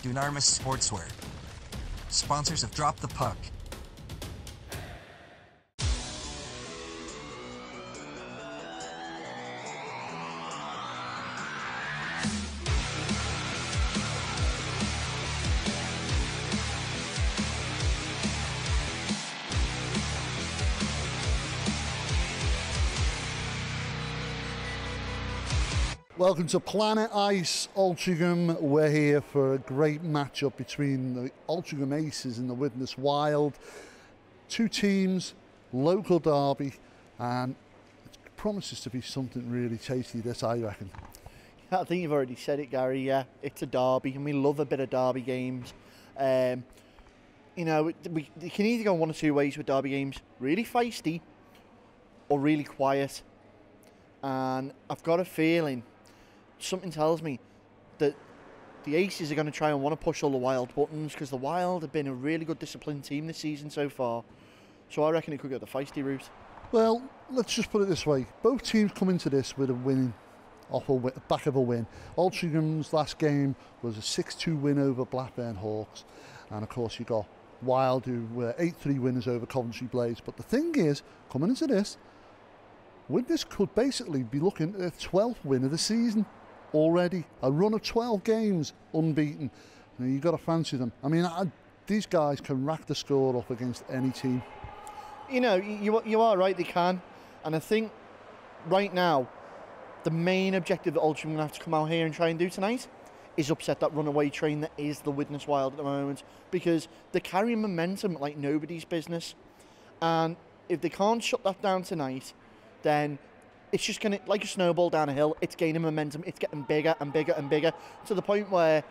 Dunarmis Sportswear, sponsors of Drop the Puck. Welcome to Planet Ice, Altrincham. We're here for a great matchup between the Altrincham Aces and the Widnes Wild. Two teams, local derby, and it promises to be something really tasty, this, I reckon. I think you've already said it, Gary. Yeah, it's a derby, and we love a bit of derby games. You know, you can either go one or two ways with derby games: really feisty or really quiet. And I've got a feeling, something tells me that the Aces are going to try and want to push all the Wild buttons, because the Wild have been a really good disciplined team this season so far. So I reckon it could go the feisty route. Well, let's just put it this way. Both teams come into this with a win, back of a win. Altrincham's last game was a 6-2 win over Blackburn Hawks. And of course you got Wild, who were 8-3 winners over Coventry Blades. But the thing is, coming into this, Widnes could basically be looking at their 12th win of the season already. A run of 12 games unbeaten. Now, you've got to fancy them. I mean, these guys can rack the score up against any team. You know, you are right, they can. And I think right now, the main objective that Altrincham going to have to come out here and try and do tonight is upset that runaway train that is the Widnes Wild at the moment. Because they're carrying momentum like nobody's business. And if they can't shut that down tonight, then it's just going to, like a snowball down a hill, it's gaining momentum, it's getting bigger and bigger and bigger, to the point where,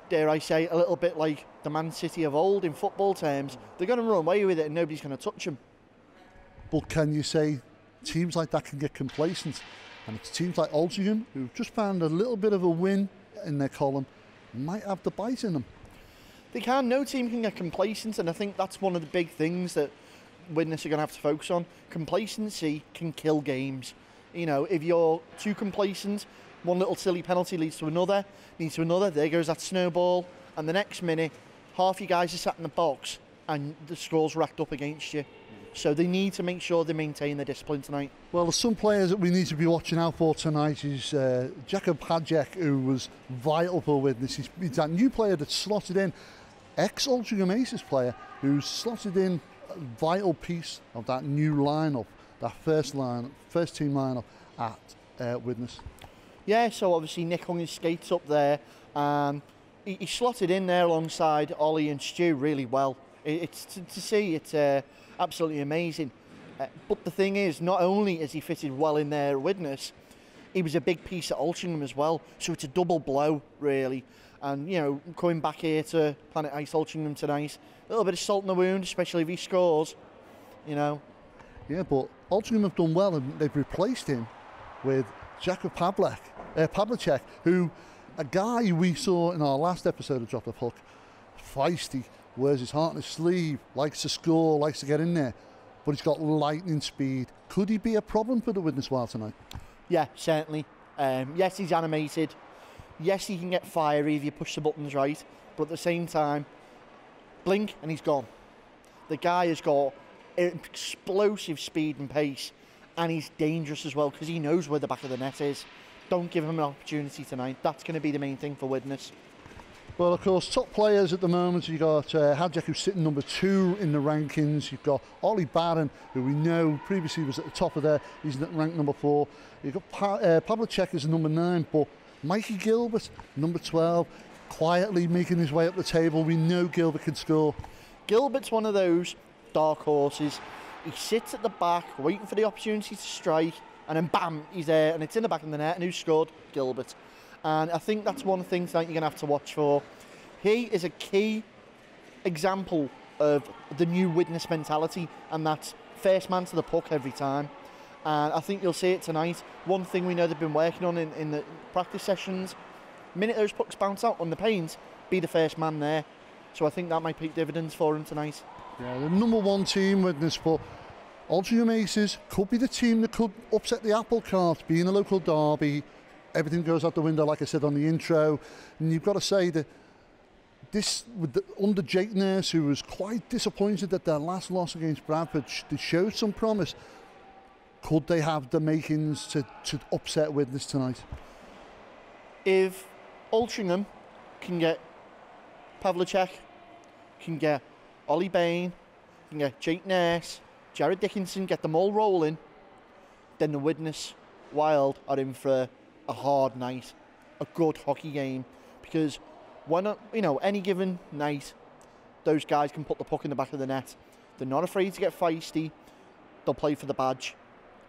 dare I say, a little bit like the Man City of old in football terms, they're going to run away with it and nobody's going to touch them. But can you say teams like that can get complacent? And it's teams like Altrincham, who've just found a little bit of a win in their column, might have the bite in them. They can. No team can get complacent, and I think that's one of the big things that Widnes are going to have to focus on. Complacency can kill games. You know, if you're too complacent, one little silly penalty leads to another, there goes that snowball, and the next minute, half you guys are sat in the box and the score's racked up against you. So they need to make sure they maintain their discipline tonight. Well, there's some players that we need to be watching out for tonight. Is Jacob Hadjek, who was vital for Widnes. He's that new player that's slotted in, ex-Altrincham Aces player, who's slotted in a vital piece of that new lineup, that first team lineup at Widnes. Yeah, so obviously Nick hung his skates up there, and he slotted in there alongside Ollie and Stu really well. It's to see, it's absolutely amazing. But the thing is, not only has he fitted well in there at Widnes, he was a big piece at Altrincham as well, so it's a double blow really. And you know, coming back here to Planet Ice Altrincham tonight, a little bit of salt in the wound, especially if he scores, you know. Yeah, but Altrincham have done well, and they've replaced him with Jacob Pavlicek, who, a guy we saw in our last episode of Drop the Puck, feisty, wears his heart on his sleeve, likes to score, likes to get in there, but he's got lightning speed. Could he be a problem for the Widnes Wild tonight? Yeah, certainly. Yes, he's animated. Yes, he can get fiery if you push the buttons right, but at the same time, blink and he's gone. The guy has got explosive speed and pace, and he's dangerous as well because he knows where the back of the net is. Don't give him an opportunity tonight. That's going to be the main thing for Widnes. Well, of course, top players at the moment, you've got Hadjek, who's sitting number 2 in the rankings. You've got Ollie Barron, who we know previously was at the top of there. He's at rank number 4. You've got Pavlicek as number 9, but Mikey Gilbert, number 12, quietly making his way up the table. We know Gilbert can score. Gilbert's one of those dark horses. He sits at the back, waiting for the opportunity to strike, and then bam, he's there, and it's in the back of the net, and who scored? Gilbert. And I think that's one of the things that you're going to have to watch for. He is a key example of the new Widnes mentality, and that's first man to the puck every time. And I think you'll see it tonight. One thing we know they've been working on in the practice sessions, minute those pucks bounce out on the panes, be the first man there. So I think that might pay dividends for him tonight. Yeah, the number 1 team, Widnes, but Altrincham Aces could be the team that could upset the apple cart, being a local derby. Everything goes out the window, like I said on the intro. And you've got to say that this under Jake Nurse, who was quite disappointed that their last loss against Bradford, they showed some promise. Could they have the makings to upset Widnes tonight? If Altrincham can get Pavlicek, can get Ollie Bain, can get Jake Nurse, Jared Dickinson, get them all rolling, then the Widnes Wild are in for a hard night, a good hockey game, because when, you know, any given night, those guys can put the puck in the back of the net. They're not afraid to get feisty. They'll play for the badge.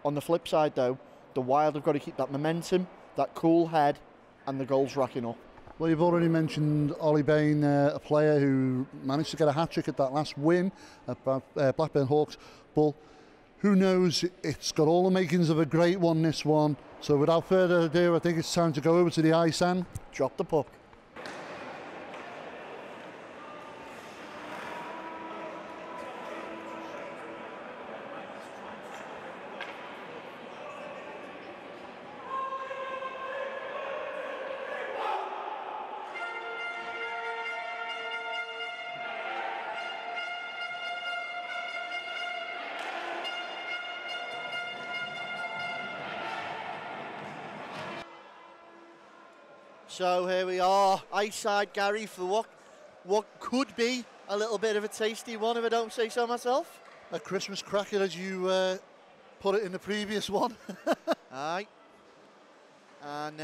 On the flip side, though, the Wild have got to keep that momentum, that cool head, and the goals racking up. Well, you've already mentioned Ollie Bain, a player who managed to get a hat-trick at that last win at Blackburn Hawks. But who knows, it's got all the makings of a great one, this one. So without further ado, I think it's time to go over to the ice and drop the puck. So here we are, ice side Gary, for what could be a little bit of a tasty one, if I don't say so myself. A Christmas cracker, as you put it in the previous one. Aye. And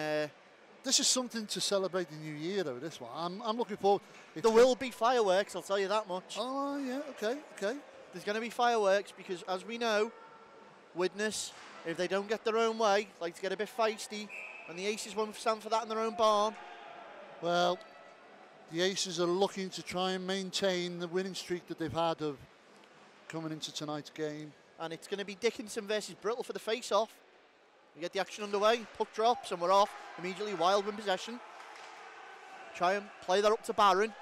this is something to celebrate the new year, though, this one. I'm looking forward. There will be fireworks, I'll tell you that much. Oh, yeah, okay. There's going to be fireworks because, as we know, Widnes, if they don't get their own way, like to get a bit feisty, and the Aces won't stand for that in their own barn. Well, the Aces are looking to try and maintain the winning streak that they've had of coming into tonight's game. And it's going to be Dickinson versus Brittle for the face-off. We get the action underway, puck drops, and we're off. Immediately Wild win possession. Try and play that up to Barron.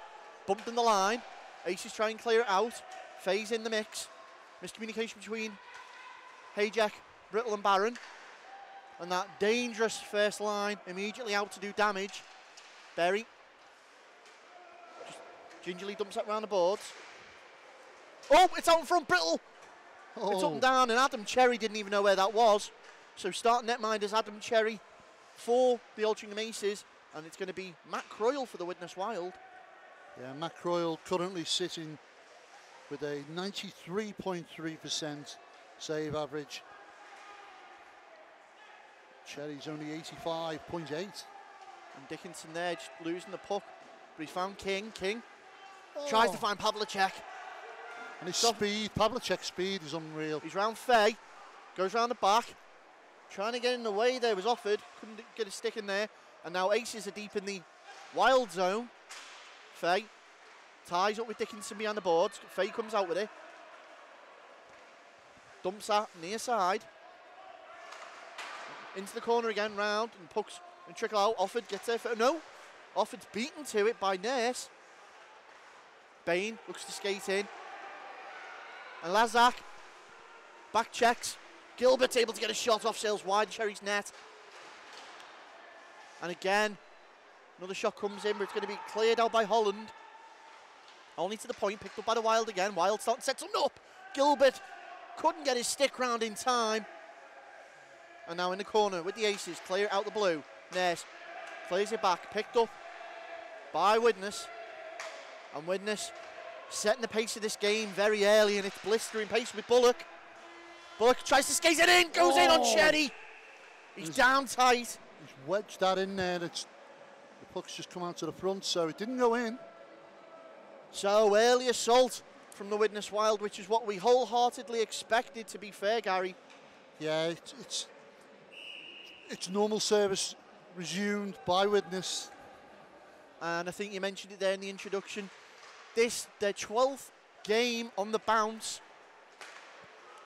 Bumped in the line. Aces try and clear it out. Faye's in the mix. Miscommunication between Hayjack, Brittle and Barron. And that dangerous first line immediately out to do damage. Berry just gingerly dumps that round the boards. Oh, it's out in front, Brittle. Oh. It's up and down, and Adam Cherry didn't even know where that was. So starting netminders Adam Cherry for the Altrincham Aces, and it's going to be Matt Croyle for the Widnes Wild. Yeah, Matt Croyle currently sitting with a 93.3% save average. Cherry's only 85.8. And Dickinson there just losing the puck. But he's found King. King tries to find Pavlicek. And his speed, Pavlicek's speed is unreal. He's round Faye. Goes round the back. Trying to get in the way there, was offered. Couldn't get a stick in there. And now Aces are deep in the Wild zone. Faye ties up with Dickinson behind the boards. Faye comes out with it. Dumps that near side. Into the corner again, round, and pucks and trickle out. Offord gets there for no. Offord's beaten to it by Nurse. Bain looks to skate in. And Lazak back checks. Gilbert's able to get a shot off sails wide Cherry's net. And again, another shot comes in, but it's going to be cleared out by Holland. Only to the point, picked up by the Wild again. Wild starting to set something up. Gilbert couldn't get his stick round in time. And now in the corner with the Aces, clear out the blue. Nurse clears it back, picked up by Widnes. And Widnes setting the pace of this game very early, and it's blistering pace with Bullock. Bullock tries to skate it in, goes in on Cherry. He's down tight. He's wedged that in there. The puck's just come out to the front, so it didn't go in. So early assault from the Widnes Wild, which is what we wholeheartedly expected, to be fair, Gary. Yeah, it's normal service resumed by Widnes. And I think you mentioned it there in the introduction. This, their 12th game on the bounce.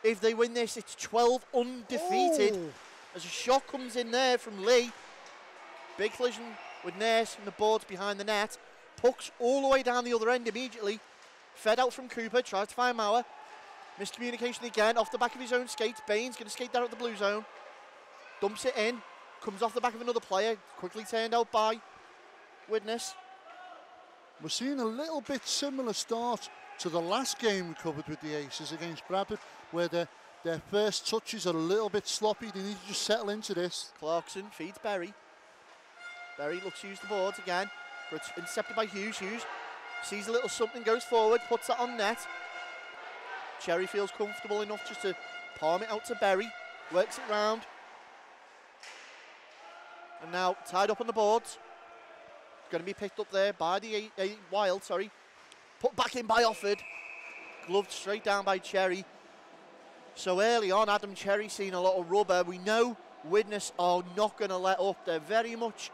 If they win this, it's 12 undefeated. Oh. As a shot comes in there from Lee. Big collision with Nurse and the boards behind the net. Pucks all the way down the other end immediately. Fed out from Cooper, tries to find Mauer. Miscommunication again, off the back of his own skates. Bain's going to skate down at the blue zone. Dumps it in, comes off the back of another player, quickly turned out by Widnes. We're seeing a little bit similar start to the last game we covered with the Aces against Bradford, where their first touches are a little bit sloppy. They need to just settle into this. Clarkson feeds Berry. Berry looks to use the boards again, but it's intercepted by Hughes. Hughes sees a little something, goes forward, puts that on net. Cherry feels comfortable enough just to palm it out to Berry, works it round. And now tied up on the boards. Going to be picked up there by the Wild, sorry. Put back in by Offord. Gloved straight down by Cherry. So early on, Adam Cherry seen a lot of rubber. We know Widnes are not going to let up. They're very much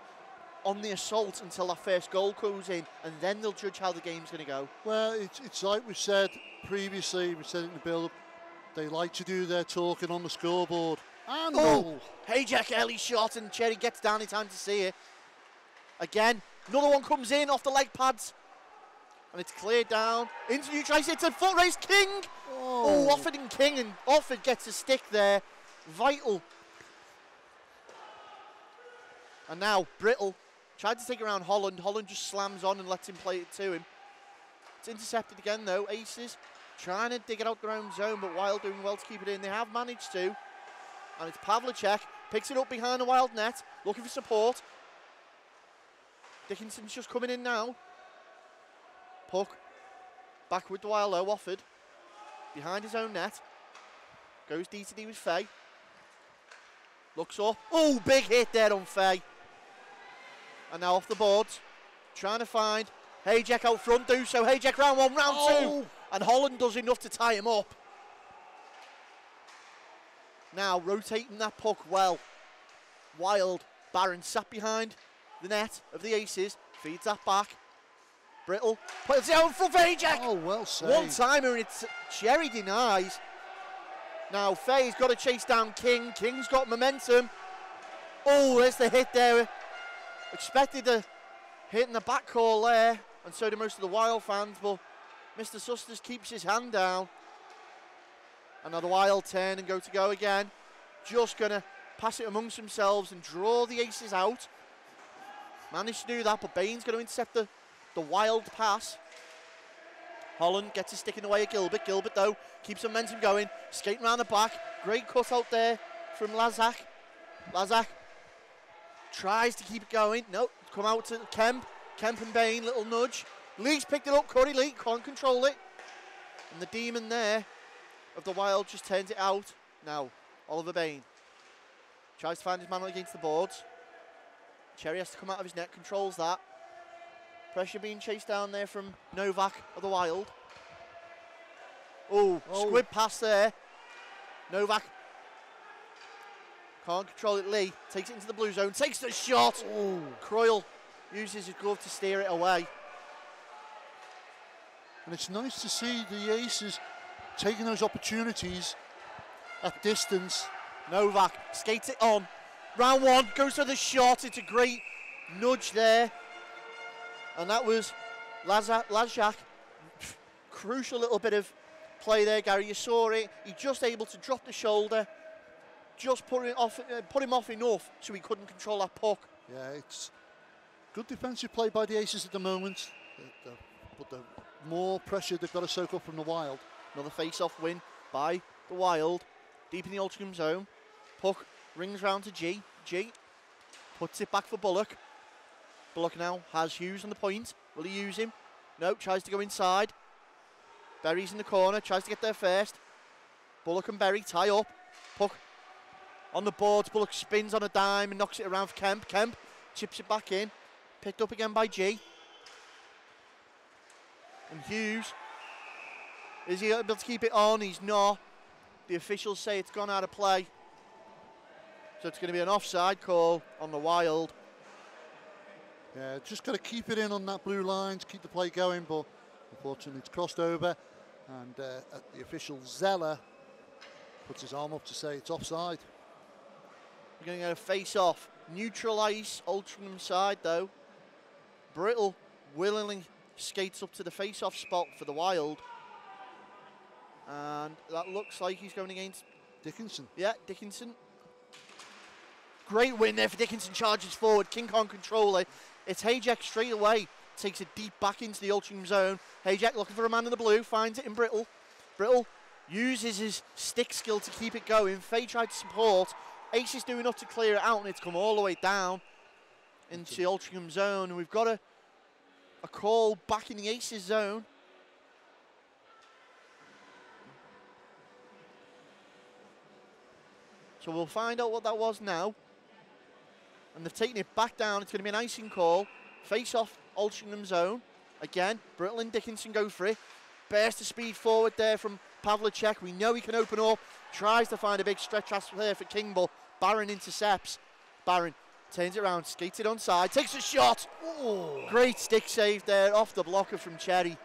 on the assault until that first goal goes in, and then they'll judge how the game's going to go. Well, it's like we've said previously, we said it in the build-up, they like to do their talking on the scoreboard. And Hayjack early shot, and Cherry gets down in time to see it. Again, another one comes in off the leg pads, and it's cleared down. Into you, tries it's a foot race, King! Oh, Offord and King, and Offord gets a stick there. Vital. And now, Brittle tried to take around Holland. Holland just slams on and lets him play it to him. It's intercepted again, though. Aces trying to dig it out their own zone, but Wild doing well to keep it in. They have managed to. And it's Pavlicek, picks it up behind the Wild net, looking for support. Dickinson's just coming in now. Puck back with the Wild, though. Offord behind his own net. Goes D to D with Fay. Looks up. Oh, big hit there on Fay. And now off the boards, trying to find Hayjack out front, do so. Hayjack round one, round two. And Holland does enough to tie him up. Now rotating that puck well. Wild, Barron sat behind the net of the Aces, feeds that back. Brittle puts it out in front for Hayjack. Oh, well saved. One-timer, and it's Cherry denies. Now Fay's got to chase down King. King's got momentum. Oh, there's the hit there. Expected a hit in the back call there, and so do most of the Wild fans, but Mr. Susters keeps his hand down. Another Wild turn and go to go again. Just going to pass it amongst themselves and draw the Aces out. Managed to do that, but Bain's going to intercept the Wild pass. Holland gets a stick in the way of Gilbert. Gilbert, though, keeps momentum going. Skating around the back. Great cut out there from Lazak. Lazak tries to keep it going. Nope. Come out to Kemp. Kemp and Bain, little nudge. Lee's picked it up. Curry Lee can't control it. And the demon there of the Wild just turns it out. Now, Oliver Bain tries to find his man against the boards. Cherry has to come out of his net, controls that. Pressure being chased down there from Novak of the Wild. Oh, squib pass there. Novak can't control it. Lee takes it into the blue zone, takes the shot. Croyle uses his glove to steer it away. And it's nice to see the Aces taking those opportunities at distance. Novak skates it on. Round one, goes for the shot. It's a great nudge there. And that was Lazak. Crucial little bit of play there, Gary. You saw it. He just able to drop the shoulder. Just put him off enough so he couldn't control that puck. Yeah, it's good defensive play by the Aces at the moment. But the more pressure they've got to soak up from the Wild. Another face-off win by the Wild. Deep in the Altrincham zone. Puck rings round to G. G puts it back for Bullock. Bullock now has Hughes on the point. Will he use him? No, tries to go inside. Berry's in the corner, tries to get there first. Bullock and Berry tie up. Puck on the boards. Bullock spins on a dime and knocks it around for Kemp. Kemp chips it back in. Picked up again by G. And Hughes, is he able to keep it on? He's not. The officials say it's gone out of play. So it's going to be an offside call on the Wild. Yeah, just got to keep it in on that blue line to keep the play going, but unfortunately it's crossed over, and the official Zeller puts his arm up to say it's offside. We're going to get a face-off. Neutral ice, Altrincham side though. Brittle willingly skates up to the face-off spot for the Wild. And that looks like he's going against Dickinson. Yeah, Dickinson. Great win there for Dickinson, charges forward. King can't control it. It's Hayjack straight away takes it deep back into the Altrincham zone. Hayjack looking for a man in the blue, finds it in Brittle. Brittle uses his stick skill to keep it going. Faye tried to support. Aces do enough to clear it out, and it's come all the way down into the Altrincham zone. And we've got a call back in the Aces zone. So we'll find out what that was now. And they've taken it back down. It's going to be an icing call. Face off Altrincham zone. Again, Brittle and Dickinson go for it. Burst of speed forward there from Pavlicek. We know he can open up. Tries to find a big stretch pass there for King, but Barron intercepts. Barron turns it around, skates it onside, takes a shot. Ooh. Great stick save there off the blocker from Cherry.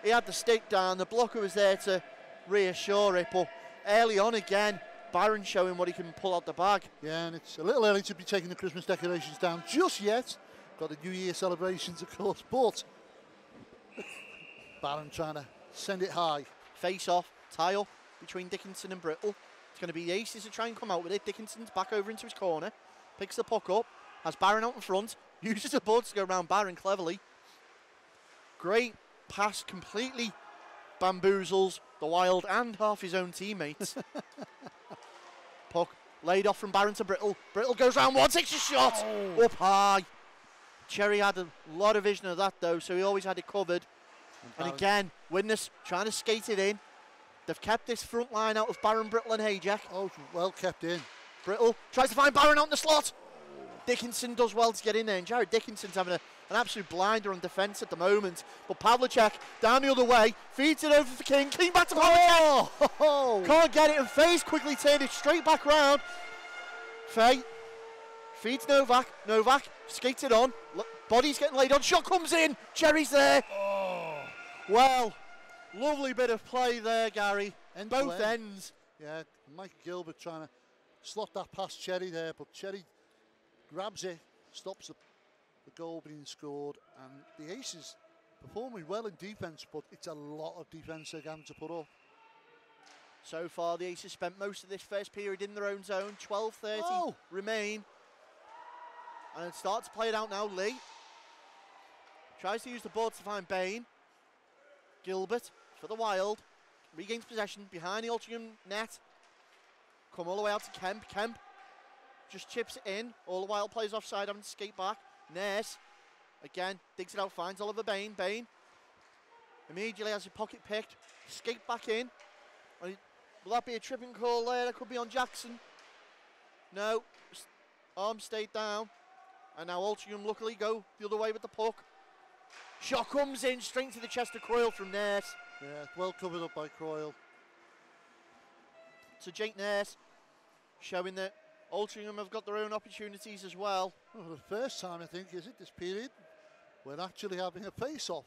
He had the stick down. The blocker was there to reassure it, but early on again, Barron showing what he can pull out the bag. Yeah, and it's a little early to be taking the Christmas decorations down just yet. Got the New Year celebrations, of course, but Barron trying to send it high. Face off, tie up between Dickinson and Brittle. It's going to be the Aces to try and come out with it. Dickinson's back over into his corner, picks the puck up, has Barron out in front, uses the board to go around Barron cleverly. Great pass, completely bamboozles the Wild and half his own teammates. Puck laid off from Barron to Brittle. Brittle goes round one, takes a shot up high. Cherry had a lot of vision of that though, so he always had it covered. And again, Widnes trying to skate it in. They've kept this front line out of Barron, Brittle and Hayjack. Oh, well kept in. Brittle tries to find Barron out in the slot. Dickinson does well to get in there, and Jared Dickinson's having an absolute blinder on defence at the moment. But Pavlicek down the other way, feeds it over for King. King back to Pavlicek. Oh. Can't get it, and Faye's quickly turned it straight back round. Faye feeds Novak. Novak skates it on. Look, body's getting laid on. Shot comes in. Cherry's there. Oh. Well, lovely bit of play there, Gary. Both ends. Yeah, Mike Gilbert trying to slot that past Cherry there, but Cherry grabs it, stops the goal being scored, and the Aces performing well in defence, but it's a lot of defence they're going to put up. So far, the Aces spent most of this first period in their own zone. 12:30 remain. And it starts to play it out now. Lee tries to use the board to find Bain. Gilbert for the Wild. Regains possession behind the Altrincham net. Come all the way out to Kemp. Kemp just chips it in. All the Wild players offside, having to skate back. Nurse again digs it out, finds Oliver Bain. Bain immediately has his pocket picked. Skate back in. Will that be a tripping call there? That could be on Jackson. No. Arm stayed down. And now Altrincham luckily go the other way with the puck. Shot comes in straight to the chest of Croyle from Nurse. Yeah, well covered up by Croyle. So Jake Nurse showing that Altrincham have got their own opportunities as well. Well, for the first time, I think, is it this period, we're actually having a face-off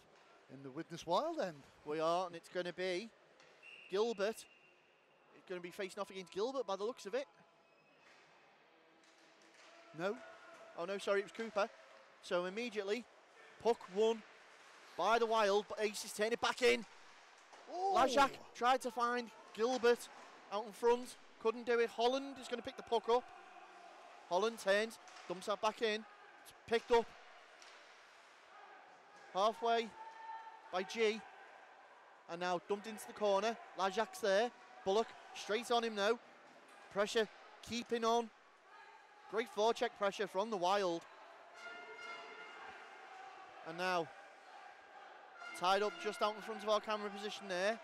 in the Widnes Wild end. We are, and it's going to be Gilbert. It's going to be facing off against Gilbert by the looks of it. No. Oh no, sorry, it was Cooper. So immediately, puck won by the Wild, but Aces turn it back in. Lajak tried to find Gilbert out in front, couldn't do it. Holland is going to pick the puck up. Holland turns, dumps that back in. It's picked up halfway by G, and now dumped into the corner. Lajak's there. Bullock straight on him now. Pressure keeping on. Great forecheck pressure from the Wild. And now tied up just out in front of our camera position there.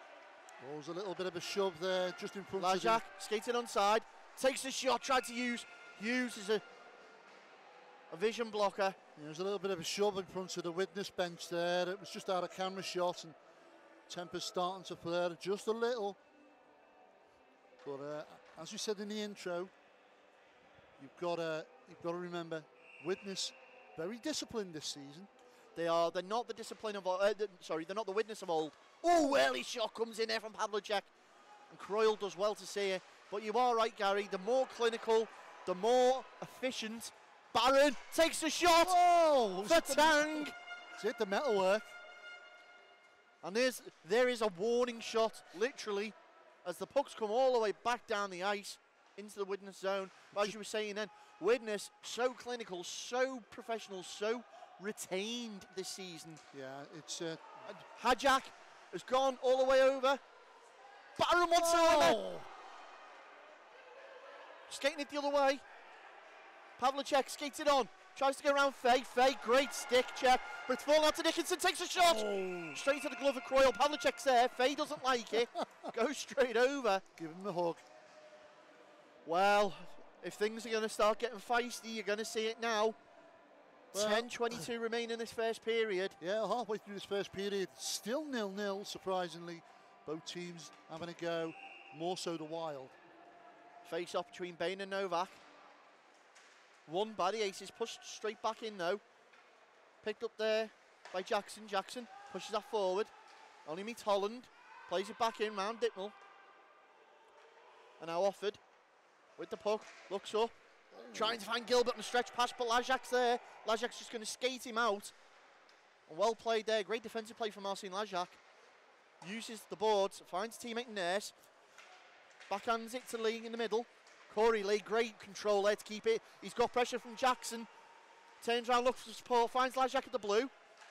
Oh, there's a little bit of a shove there just in front Lajak of skating onside, takes the shot, tried to use. Hughes is a vision blocker. Yeah, there's a little bit of a shove in front of the Widnes bench there. It was just out of camera shot, and temper's starting to flare just a little. But as we said in the intro, you've got to remember, Widnes very disciplined this season. They are. They're not the discipline of. They're not the Widnes of old. Oh, early shot comes in there from Pavlicek, and Croyle does well to see it. But you are right, Gary. The more clinical, the more efficient. Barron takes the shot for Tang. It's hit the metalwork. And there is a warning shot, literally, as the pucks come all the way back down the ice into the Widnes zone. But as you were saying then, Widnes, so clinical, so professional, so retained this season. Yeah, it's... Hajak has gone all the way over. Barron wants it. Skating it the other way. Pavlicek skates it on. Tries to go around Faye. Faye, great stick check. But it's fallen out to Dickinson. Takes a shot. Straight to the glove of Croyle. Pavlicek's there. Faye doesn't like it. Goes straight over. Give him a hug. Well, if things are going to start getting feisty, you're going to see it now. Well, 10:22 remain in this first period. Yeah, halfway through this first period, still 0-0, surprisingly. Both teams having a go, more so the Wild. Face off between Bain and Novak. Won by the Aces, pushed straight back in though. Picked up there by Jackson. Jackson pushes that forward. Only meets Holland. Plays it back in round Dittmel. And now offered with the puck. Looks up. Trying to find Gilbert on the stretch pass, but Lajak's there. Lajak's just going to skate him out. And well played there. Great defensive play from Marcin Lajak. Uses the boards, finds teammate Nurse. Backhands it to Lee in the middle. Corey Lee, great control there to keep it. He's got pressure from Jackson. Turns around, looks for support, finds Lajak at the blue.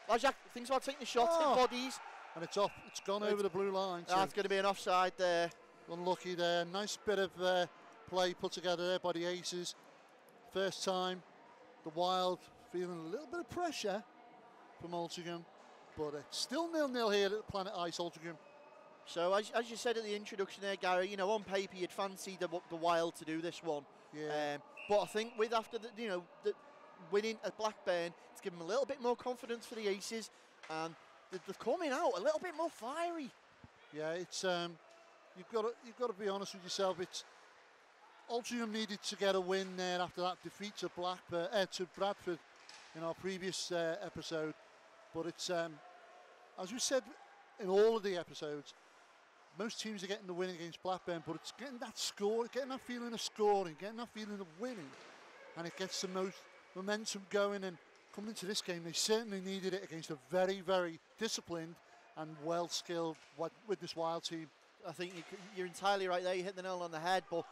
Lajak thinks about taking the shot, hit bodies. And it's off, it's gone over the blue line. That's going to be an offside there. Unlucky there. Nice bit of play put together there by the Aces. First time, the Wild feeling a little bit of pressure from Altrincham, but it's still 0-0 here at Planet Ice, Altrincham. So as you said at the introduction there, Gary, you know, on paper you'd fancy the Wild to do this one. Yeah. But I think with after the winning at Blackburn, it's given them a little bit more confidence for the Aces, and they're coming out a little bit more fiery. Yeah, it's you've got to be honest with yourself. It's Altrincham needed to get a win there after that defeat to Bradford in our previous episode. But it's, as we said in all of the episodes, most teams are getting the win against Blackburn, but it's getting that score, getting that feeling of scoring, getting that feeling of winning, and it gets the most momentum going. And coming into this game, they certainly needed it against a very, very disciplined and well-skilled Widnes Wild team. I think you're entirely right there. You hit the nail on the head, but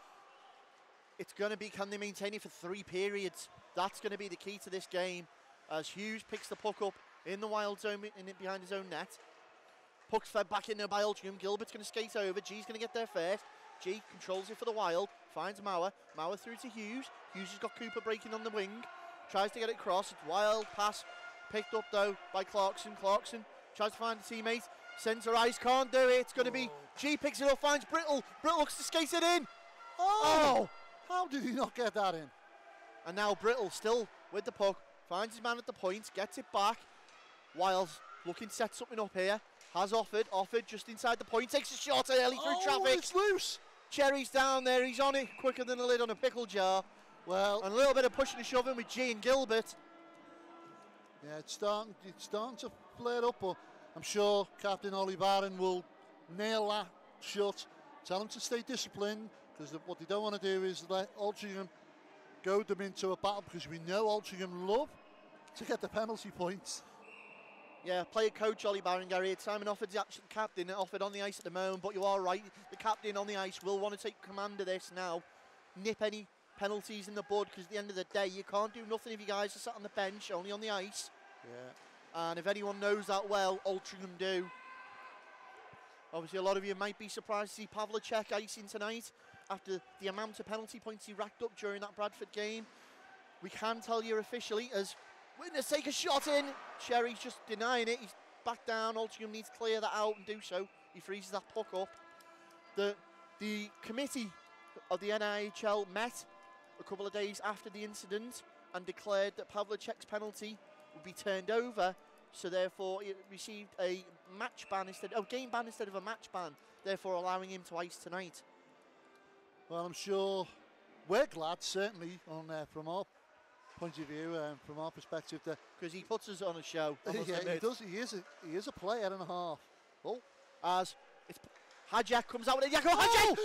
it's going to be, can they maintain it for 3 periods? That's going to be the key to this game. As Hughes picks the puck up in the Wild zone, behind his own net. Puck's fed back in there by Altrincham. Gilbert's going to skate over. G's going to get there first. G controls it for the Wild. Finds Mauer. Mauer through to Hughes. Hughes has got Cooper breaking on the wing. Tries to get it across. It's Wild pass. Picked up though by Clarkson. Clarkson tries to find a teammate. Sends her eyes. Can't do it. It's going to be G picks it up. Finds Brittle. Brittle looks to skate it in. Oh! How did he not get that in? And now Brittle still with the puck. Finds his man at the point. Gets it back. Wild's looking to set something up here. Has offered just inside the point. Takes a shot early through traffic. It's loose. Cherry's down there. He's on it quicker than a lid on a pickle jar. Well, and a little bit of pushing and shoving with G and Gilbert. Yeah, it's starting to flare up, but I'm sure Captain Ollie Barron will nail that shut. Tell him to stay disciplined, because what they don't want to do is let Altrincham goad them into a battle, because we know Altrincham love to get the penalty points. Yeah, player coach Ollie Barron, Gary. Simon Offord's the actual captain, Offord on the ice at the moment, but you are right. The captain on the ice will want to take command of this now. Nip any penalties in the bud, because at the end of the day, you can't do nothing if you guys are sat on the bench, only on the ice. Yeah. And if anyone knows that well, Altrincham do. Obviously, a lot of you might be surprised to see Pavlicek icing tonight after the amount of penalty points he racked up during that Bradford game. We can tell you officially, as Widnes take a shot in. Cherry's just denying it. He's back down. Altrincham needs to clear that out and do so. He freezes that puck up. The committee of the NIHL met a couple of days after the incident and declared that Pavlicek's penalty would be turned over. So therefore, it received a match ban game ban instead of a match ban, therefore allowing him to ice tonight. Well, I'm sure we're glad, certainly, from our point of view, from our perspective, that because he puts us on a show. Yeah, he does. He is a player and a half. Oh, as it's Hajak comes out with it. Hajak!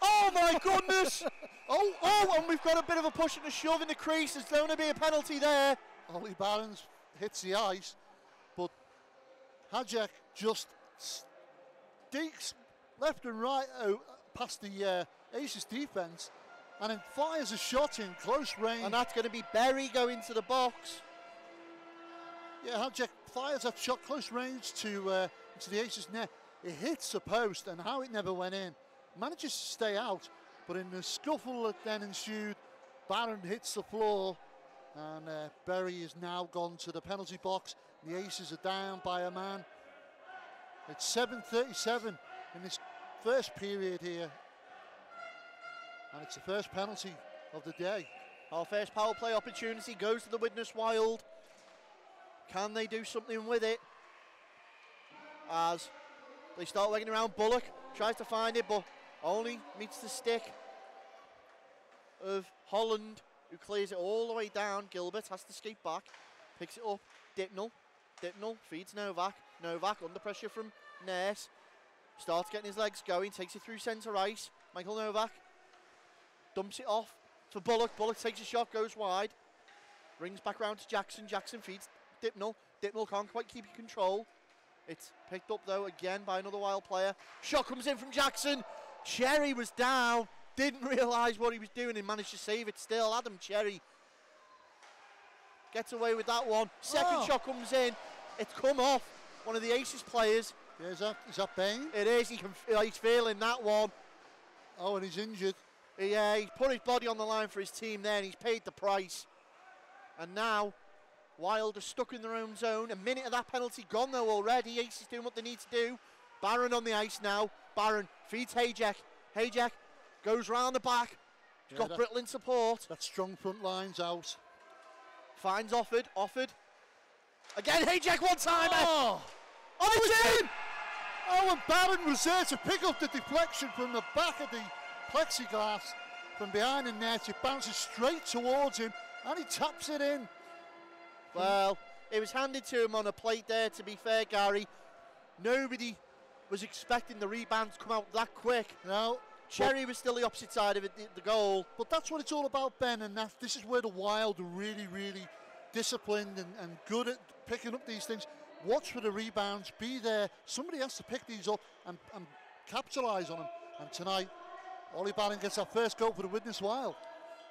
Oh my goodness! And we've got a bit of a push and a shove in the crease. There's going to be a penalty there. Ollie Barons hits the ice, but Hajak just sneaks left and right past the Aces defence and then fires a shot in close range. And that's going to be Berry going to the box. Yeah, Haljack fires that shot close range to into the Aces net. It hits the post, and how it never went in. Manages to stay out, but in the scuffle that then ensued, BASN hits the floor, and Berry is now gone to the penalty box. The Aces are down by a man. It's 7:37 in this first period here, and it's the first penalty of the day. Our first power play opportunity goes to the Widnes Wild. Can they do something with it? As they start working around, Bullock tries to find it, but only meets the stick of Holland, who clears it all the way down. Gilbert has to skate back, picks it up. Dipnell feeds Novak. Novak under pressure from Nurse. Starts getting his legs going, takes it through centre ice. Michael Novak dumps it off for Bullock. Bullock takes a shot, goes wide. Rings back round to Jackson. Jackson feeds Dipnell. Dipnell can't quite keep control. It's picked up though again by another Wild player. Shot comes in from Jackson. Cherry was down, didn't realise what he was doing and managed to save it still. Adam Cherry gets away with that one. Second shot comes in. It's come off one of the Aces players. Yeah, is that Bain? It is. He's feeling that one. Oh, and he's injured. Yeah, he's put his body on the line for his team there and he's paid the price. And now Wild are stuck in their own zone. A minute of that penalty gone though already. Aces doing what they need to do. BASN on the ice now. BASN feeds Hayjack. Hayjack goes round the back. He's got Brittle in support. That strong front line's out. Finds Offord. Again, Hayjack one-timer. Oh, it's in! Oh, and BASN was there to pick up the deflection from the back of the plexiglass from behind the net. It bounces straight towards him and he taps it in. Well, it was handed to him on a plate there, to be fair, Gary. Nobody was expecting the rebound to come out that quick. No. Cherry was still the opposite side of it, the goal. But that's what it's all about, Ben, and this is where the Wild are really, really disciplined and good at picking up these things. Watch for the rebounds, be there. Somebody has to pick these up and capitalise on them. And tonight, Ollie Bannon gets our first goal for the Widnes Wild.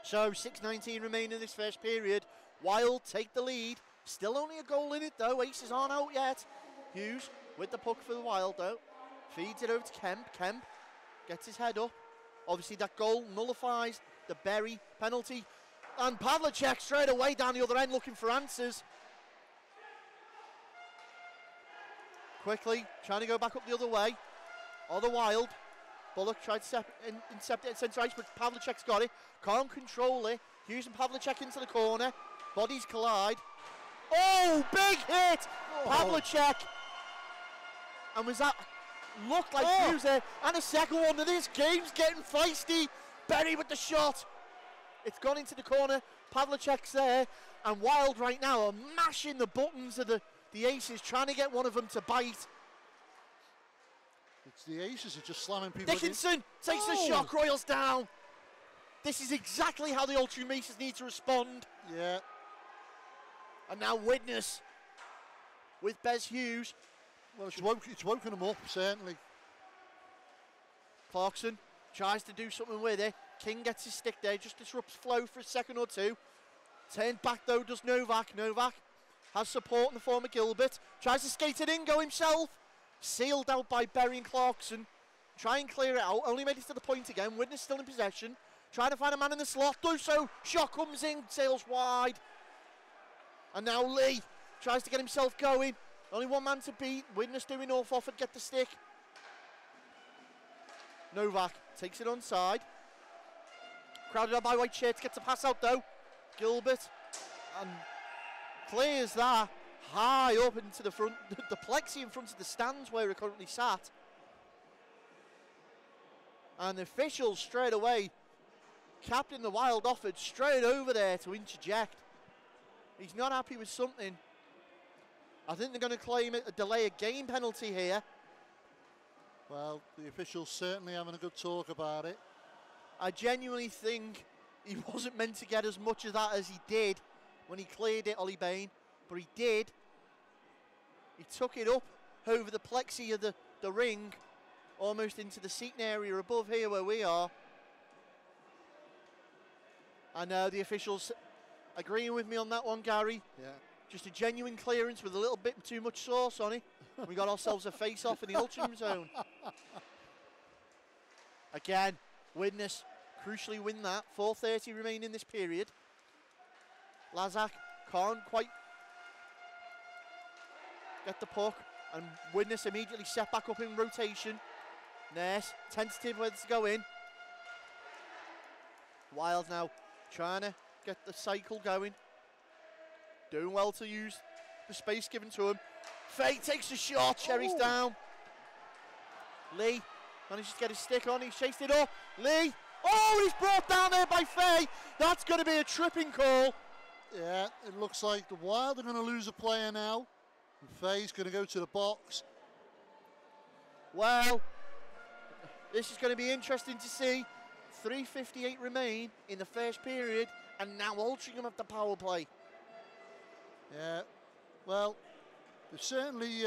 So 6:19 remaining in this first period. Wild take the lead. Still only a goal in it though. Aces aren't out yet. Hughes with the puck for the Wild though. Feeds it over to Kemp. Kemp gets his head up. Obviously that goal nullifies the Berry penalty. And Pavlicek straight away down the other end looking for answers. Quickly trying to go back up the other way. Or the Wild. Bullock tried to intercept it at centre ice, but Pavlicek's got it. Can't control it. Hughes and Pavlicek into the corner. Bodies collide. Oh, big hit! Pavlicek. And was that looked like Hughes there? And a second one. This game's getting feisty. Berry with the shot. It's gone into the corner. Pavlicek's there. And Wild right now are mashing the buttons of the Aces, trying to get one of them to bite. It's the Aces are just slamming people. Dickinson takes the shot, Royals down. This is exactly how the Altrincham Aces need to respond. Yeah. And now Widnes with Bez Hughes. Well, it's woken them up, certainly. Clarkson tries to do something with it. King gets his stick there, just disrupts flow for a second or two. Turned back though does Novak. Novak has support in the form of Gilbert. Tries to skate it in, go himself. Sealed out by Berry and Clarkson. Try and clear it out. Only made it to the point again. Widnes still in possession. Trying to find a man in the slot. Do so. Shot comes in. Sails wide. And now Lee tries to get himself going. Only one man to beat. Widnes doing off Offord. Get the stick. Novak takes it onside. Crowded out by white shirts. Gets a pass out though. Gilbert. And clears that. High up into the front, the plexi in front of the stands where we're currently sat. And the officials straight away, Captain the Wild Offord straight over there to interject. He's not happy with something. I think they're going to claim a delay of game penalty here. Well, the officials certainly having a good talk about it. I genuinely think he wasn't meant to get as much of that as he did when he cleared it, Ollie Bain. But he did. He took it up over the plexi of the ring, almost into the seating area above here where we are. And the officials agreeing with me on that one, Gary. Yeah. Just a genuine clearance with a little bit too much sauce on it. We got ourselves a face-off in the Altrincham zone. Again, Widnes crucially win that. 4:30 remain in this period. Lazak can't quite get the puck, and Widnes immediately set back up in rotation. Nurse, tentative whether to go in. Wild now trying to get the cycle going. Doing well to use the space given to him. Faye takes a shot, Cherry's down. Lee manages to get his stick on, he's chased it up. Lee, oh, he's brought down there by Faye. That's going to be a tripping call. Yeah, it looks like the Wild are going to lose a player now. And Faye's going to go to the box. Well, this is going to be interesting to see. 3:58 remain in the first period, and now Altrincham have the power play. Yeah, well, they've certainly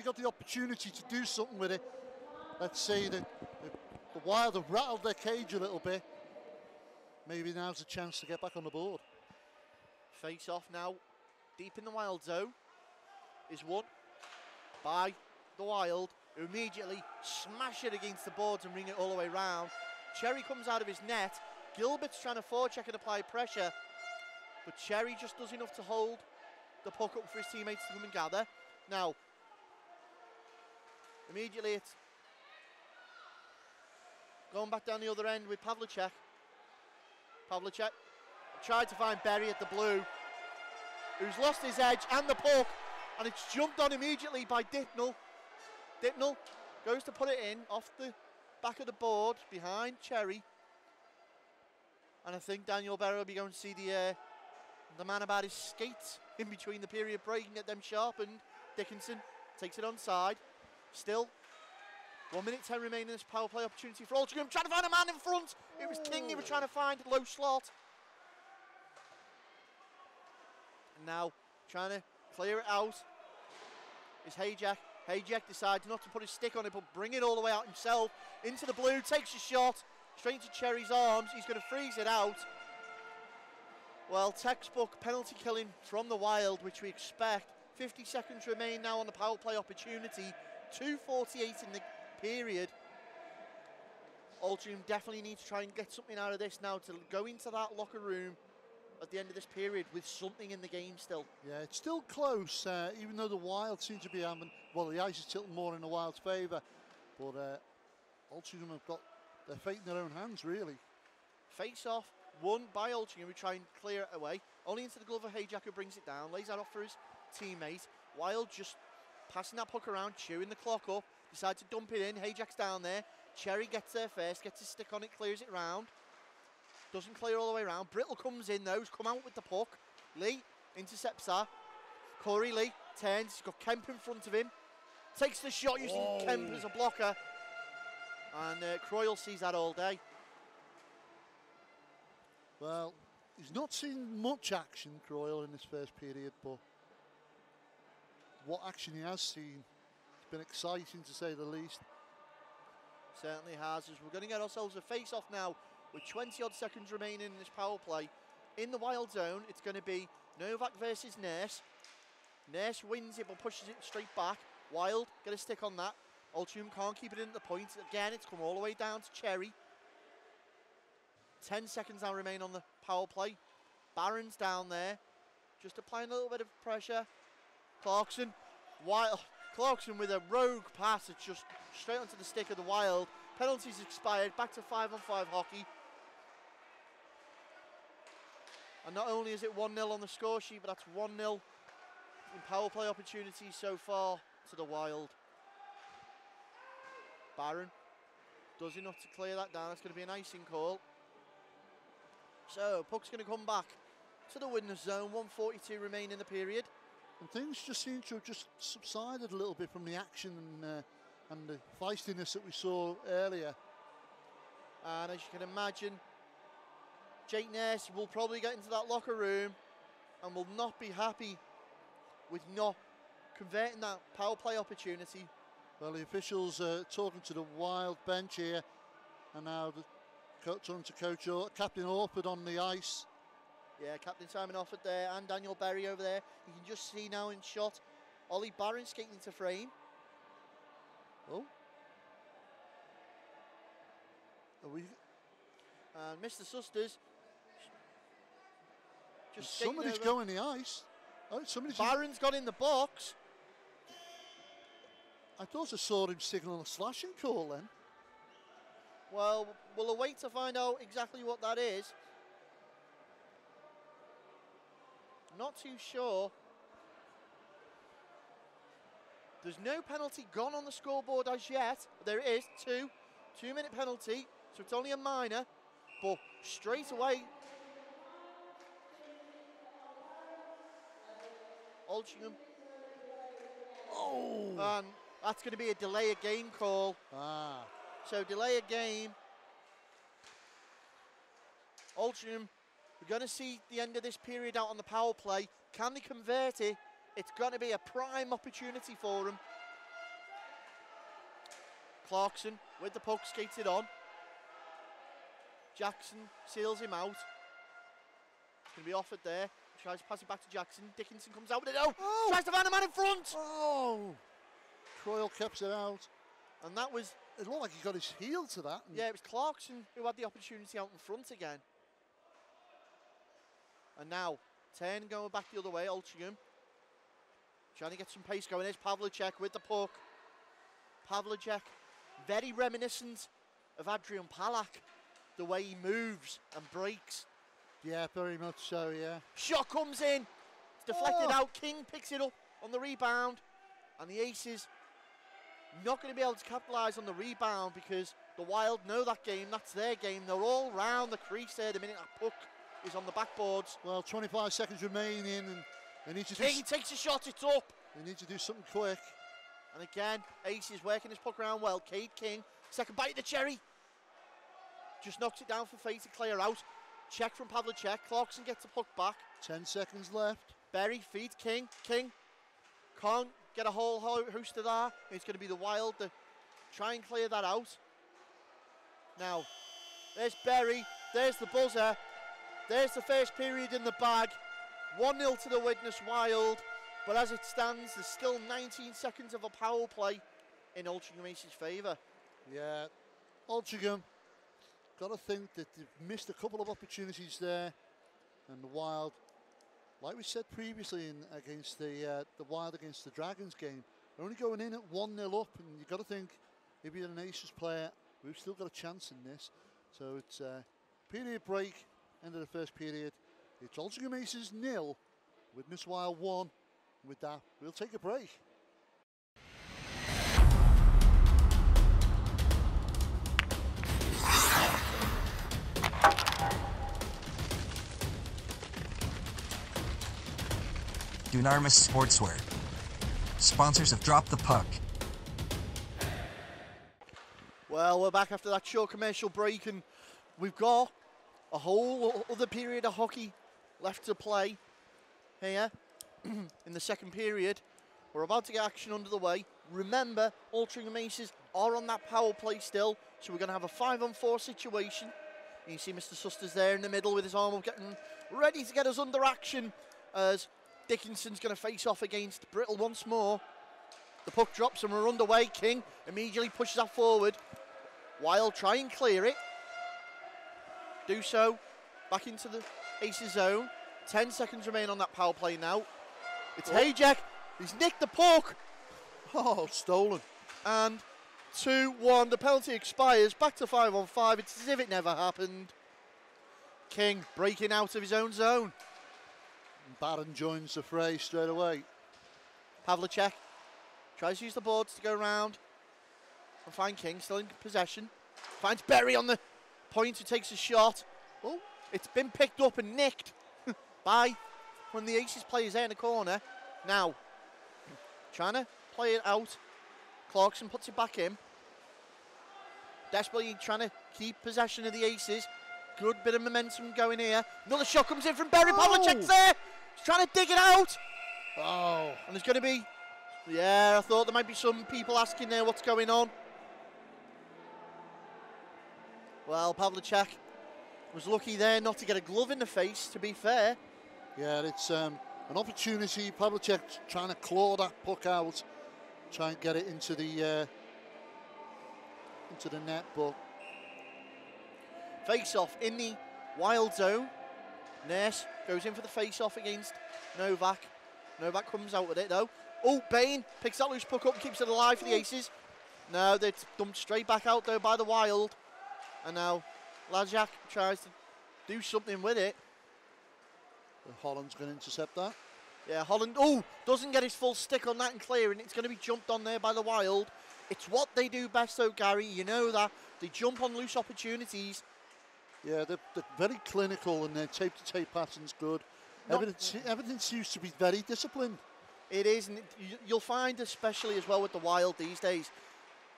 got the opportunity to do something with it. Let's say that the Wild have rattled their cage a little bit. Maybe now's a chance to get back on the board. Face off now, deep in the Wild zone, is won by the Wild, who immediately smash it against the boards and bring it all the way round. Cherry comes out of his net. Gilbert's trying to forecheck and apply pressure, but Cherry just does enough to hold the puck up for his teammates to come and gather. Now, immediately it's going back down the other end with Pavlicek. Pavlicek tried to find Berry at the blue, who's lost his edge and the puck, and it's jumped on immediately by Dipnell. Dipnell goes to put it in off the back of the board behind Cherry, and I think Daniel Berry will be going to see the man about his skates in between the period break and get them sharpened. Dickinson takes it onside. Still 1 minute 10 remaining in this power play opportunity for Altrincham. Trying to find a man in front. It was King they were trying to find, low slot. And now trying to clear it out is Hayjack. Hayjack decides not to put his stick on it, but bring it all the way out himself into the blue. Takes a shot straight into Cherry's arms. He's going to freeze it out. Well, textbook penalty killing from the Wild, which we expect. 50 seconds remain now on the power play opportunity. 2:48 in the period. Altrincham definitely need to try and get something out of this now to go into that locker room at the end of this period with something in the game still. Yeah, it's still close, even though the Wild seem to be having, well, the ice is tilting more in the Wild's favour, but Altrincham have got their fate in their own hands, really. Face off, won by Altrincham, who try and clear it away. Only into the glove of Hayjack, who brings it down, lays that off for his teammate. Wild just passing that puck around, chewing the clock up, decide to dump it in. Hayjack's down there. Cherry gets there first, gets his stick on it, clears it round. Doesn't clear all the way around. Brittle comes in though, he's come out with the puck. Lee intercepts that. Corey Lee turns, he's got Kemp in front of him. Takes the shot using Kemp as a blocker. And Croyle sees that all day. Well, he's not seen much action, Croyle, in this first period, but what action he has seen, it's been exciting to say the least. Certainly has, as we're going to get ourselves a face-off now with 20-odd seconds remaining in this power play. In the Wild zone, it's going to be Novak versus Nurse. Nurse wins it but pushes it straight back. Wild get a stick on that. Altrincham can't keep it in at the point. Again, it's come all the way down to Cherry. 10 seconds now remain on the power play. Barron's down there, just applying a little bit of pressure. Clarkson, Wild. Clarkson with a rogue pass. It's just straight onto the stick of the Wild. Penalties expired. Back to 5-on-5 hockey. And not only is it 1-0 on the score sheet, but that's 1-0 in power play opportunities so far to the Wild. Barron does enough to clear that down. That's going to be an icing call. So puck's going to come back to the Widnes zone. 1:42 remain in the period. And things just seem to have just subsided a little bit from the action and the feistiness that we saw earlier. And as you can imagine, Jake Nurse will probably get into that locker room and will not be happy with not converting that power play opportunity. Well, the officials are talking to the Wild bench here, and now talking to Captain Orford on the ice. Yeah, Captain Simon Offord there and Daniel Berry over there. You can just see now in shot Ollie Barron skating into frame. Oh. Are we? And Mr. Susters just Somebody's going the ice. Oh, somebody's. Barron's got in the box. I thought I saw him signal a slashing call then. Well, we'll await to find out exactly what that is. Not too sure. There's no penalty gone on the scoreboard as yet. There it is, 2-minute penalty, so it's only a minor, but straight away, Altrincham. Oh! And that's going to be a delay of game call. Ah. So delay of game. Altrincham, we're going to see the end of this period out on the power play. Can they convert it? It's going to be a prime opportunity for them. Clarkson with the puck skated on. Jackson seals him out. It's going to be offered there. Tries to pass it back to Jackson. Dickinson comes out with it. Oh! Tries to find a man in front. Oh! Croyle kept it out. And that was... It looked like he got his heel to that. Yeah, it was Clarkson who had the opportunity out in front again. And now, 10 going back the other way, Altrincham. Trying to get some pace going. There's Pavlicek with the puck. Pavlicek, very reminiscent of Adrian Palak, the way he moves and breaks. Yeah, very much so, yeah. Shot comes in. It's deflected out. King picks it up on the rebound. And the Aces not going to be able to capitalise on the rebound because the Wild know that game. That's their game. They're all round the crease there the minute that puck is on the backboards. Well, 25 seconds remaining and they need to King takes a shot, it's up. They need to do something quick. And again, Aces working his puck around well. Cade King, second bite of the cherry. Just knocks it down for Faye to clear out. Check from Pavlicek. Clarkson gets the puck back. 10 seconds left. Berry feeds King. King can't get a whole host of that. It's going to be the Wild to try and clear that out. Now, there's Berry. There's the buzzer. There's the first period in the bag. 1-0 to the Widnes Wild. But as it stands, there's still 19 seconds of a power play in Altrincham Aces' favour. Yeah, Altrincham got to think that they've missed a couple of opportunities there. And the Wild, like we said previously against the Wild against the Dragons game, they're only going in at 1-0 up. And you've got to think, if you're an Aces player, we've still got a chance in this. So it's period break, end of the first period. It's Altrincham Aces 0, Widnes Wild 1. With that, we'll take a break. Dunarmus Sportswear, sponsors of Drop the Puck. Well, we're back after that short commercial break and we've got a whole other period of hockey left to play here in the second period. We're about to get action under the way. Remember, Altrincham Aces are on that power play still, so we're going to have a 5-on-4 situation. You see Mr. Susters there in the middle with his arm up, getting ready to get us under action as Dickinson's going to face off against Brittle once more. The puck drops and we're underway. King immediately pushes that forward. Wild try and clear it. Do so. Back into the Aces zone. 10 seconds remain on that power play now. It's Hayjack. He's nicked the puck. Oh, stolen. And 2-1. The penalty expires. Back to 5-on-5. It's as if it never happened. King breaking out of his own zone. Barron joins the fray straight away. Pavlicek tries to use the boards to go round and find King, still in possession. Finds Berry on the point who takes a shot. Oh, it's been picked up and nicked by one of the Aces players there in the corner. Now, trying to play it out. Clarkson puts it back in. Desperately trying to keep possession of the Aces. Good bit of momentum going here. Another shot comes in from Berry. Pavlicek's there. He's trying to dig it out. Oh. And there's going to be... Yeah, I thought there might be some people asking there what's going on. Well, Pavlicek Was lucky there not to get a glove in the face, to be fair. Yeah, it's an opportunity. Pavlicek trying to claw that puck out, try and get it into the net, but face-off in the Wild zone. Nurse goes in for the face-off against Novak. Novak comes out with it though. Oh, Bain picks that loose puck up and keeps it alive for the Aces. No, they're dumped straight back out though by the Wild. And now Lajak tries to do something with it. Holland's going to intercept that. Yeah, Holland, doesn't get his full stick on that and clearing. It's going to be jumped on there by the Wild. It's what they do best though, Gary. You know that. They jump on loose opportunities. Yeah, they're very clinical and their tape-to-tape pattern's good. Everything seems to be very disciplined. It is, and you'll find especially as well with the Wild these days,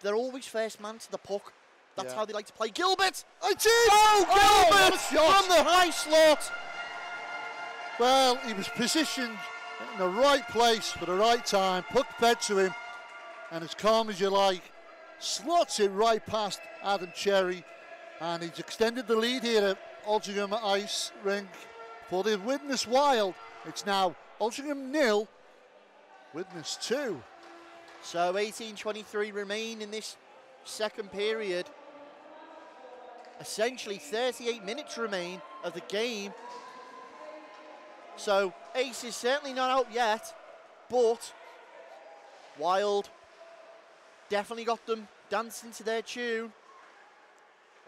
they're always first man to the puck. That's how they like to play. Gilbert! I did! Oh, Gilbert from the high slot! Well, he was positioned in the right place for the right time. Puck fed to him, and as calm as you like, slots it right past Adam Cherry, and he's extended the lead here at Altrincham Ice Rink for the Widnes Wild. It's now Altrincham 0, Widnes 2. So 18:23 remain in this second period. Essentially 38 minutes remain of the game. So Ace is certainly not out yet, but Wild definitely got them dancing to their tune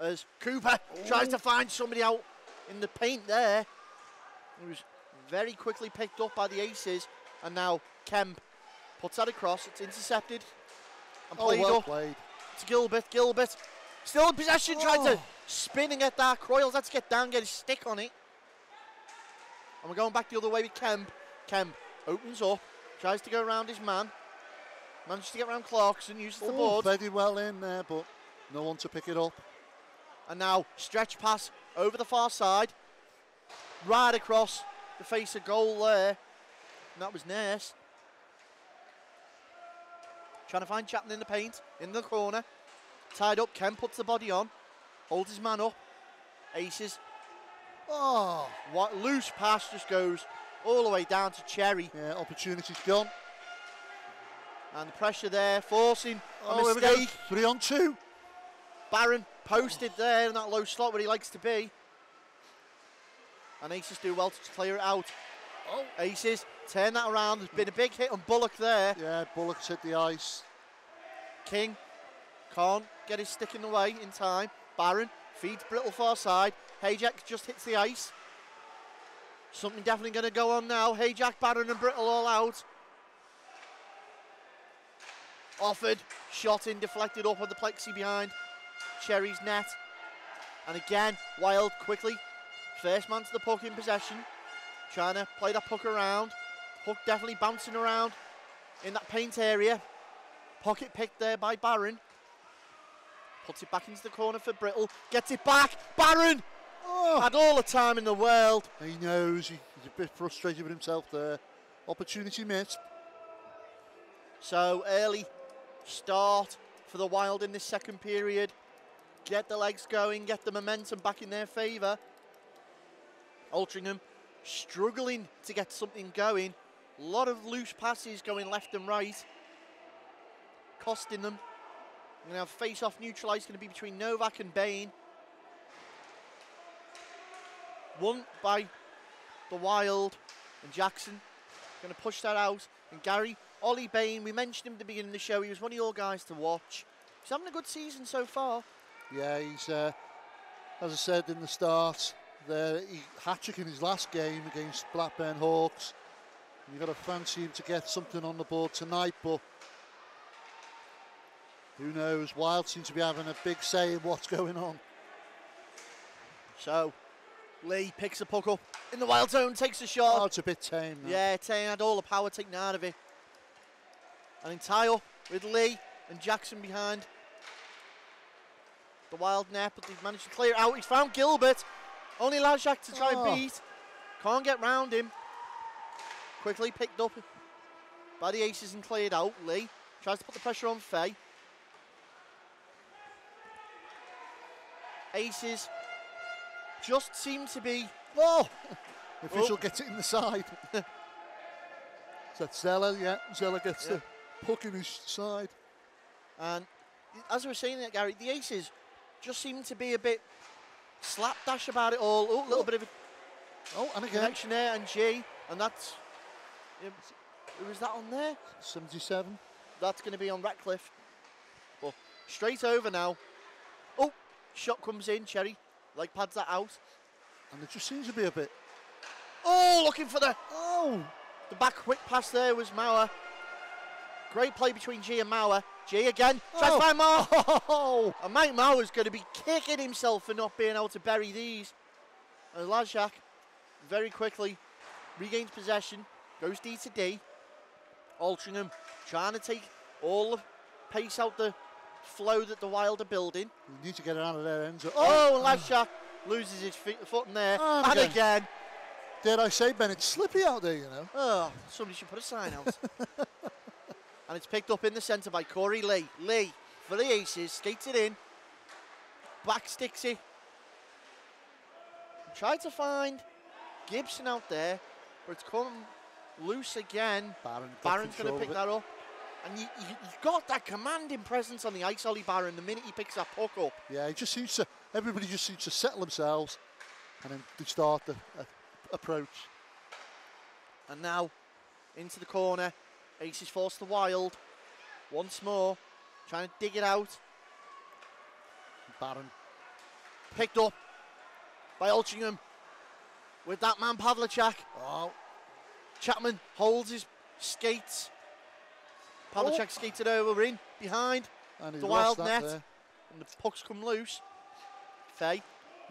as Cooper tries to find somebody out in the paint there. It was very quickly picked up by the Aces, and now Kemp puts that across. It's intercepted and played up to Gilbert. Gilbert still in possession, trying to spin and get that. Croyles had to get down, get his stick on it. And we're going back the other way with Kemp. Kemp opens up, tries to go around his man. Manages to get around Clarkson, uses the board. Very well in there, but no one to pick it up. And now stretch pass over the far side. Right across the face of goal there. And that was Nurse. Trying to find Chapman in the paint, in the corner. Tied up, Kemp puts the body on. Holds his man up. Aces. What loose pass just goes all the way down to Cherry. Yeah, opportunity's gone. And the pressure there, forcing a mistake. 3 on 2. Barron posted there in that low slot where he likes to be. And Aces do well to clear it out. Aces turn that around. There's been a big hit on Bullock there. Yeah, Bullock's hit the ice. King can't get his stick in the way in time. Barron feeds Brittle far side. Hayjack just hits the ice. Something definitely going to go on now. Hayjack, Barron and Brittle all out. Offered, shot in, deflected up on the plexi behind Cherry's net. And again, Wild quickly. First man to the puck in possession. Trying to play that puck around. Puck definitely bouncing around in that paint area. Pocket picked there by Barron. Puts it back into the corner for Brittle. Gets it back. Barron had all the time in the world. He knows. He's a bit frustrated with himself there. Opportunity missed. So early start for the Wild in this second period. Get the legs going. Get the momentum back in their favour. Altrincham struggling to get something going. A lot of loose passes going left and right. Costing them. We're going to have face-off neutralised, going to be between Novak and Bain. Won by the Wild, and Jackson going to push that out. And Gary, Ollie Bain, we mentioned him at the beginning of the show. He was one of your guys to watch. He's having a good season so far. Yeah, he's, as I said in the start, he hat-trick in his last game against Blackburn Hawks. You've got to fancy him to get something on the board tonight, but who knows? Wild seems to be having a big say in what's going on. So, Lee picks the puck up in the Wild zone, takes a shot. Oh, it's a bit tame. Yeah, tame, had all the power taken out of it. And in tie-up with Lee and Jackson behind the Wild net, but they've managed to clear it out. He's found Gilbert. Only Lajak to try and beat. Can't get round him. Quickly picked up by the Aces and cleared out. Lee tries to put the pressure on Faye. Aces just seem to be... Oh! The official gets it in the side. So that's Zeller, yeah. Zeller gets the puck in his side. And as I was saying there, Gary, the Aces just seem to be a bit slapdash about it all. Oh, a little bit of a and again. connection there, and G, and that's... Who was that on there? 77. That's going to be on Ratcliffe. But straight over now. Oh, shot comes in, Cherry. Like pads that out. And it just seems to be a bit... Oh, looking for the... Oh! The back quick pass there was Mauer. Great play between G and Mauer. G again. Tries to find Mauer. Oh! And Mike Mauer's going to be kicking himself for not being able to bury these. And Lajak very quickly regains possession. Goes D to D. Altrincham trying to take all the pace out the flow that the Wild are building. You need to get it out of their ends. Oh, Lajak loses his foot in there. And again. Dare I say, Ben, it's slippy out there, you know. Oh, somebody should put a sign out. And it's picked up in the centre by Corey Lee. Lee for the Aces, skates it in. Back sticks it. Tried to find Gibson out there, but it's come loose again. Barron's going to pick that up. And you've got that commanding presence on the ice, Ollie Barron, the minute he picks that puck up. Yeah, he just seems to, everybody just seems to settle themselves and then they start the approach. And now into the corner. Aces force the Wild. Once more. Trying to dig it out. Barron. Picked up by Altrincham. With that man Pavlicek. Oh. Chapman holds his skates. Pavlicek skated over in behind And the Wild net. There. And the pucks come loose. Fay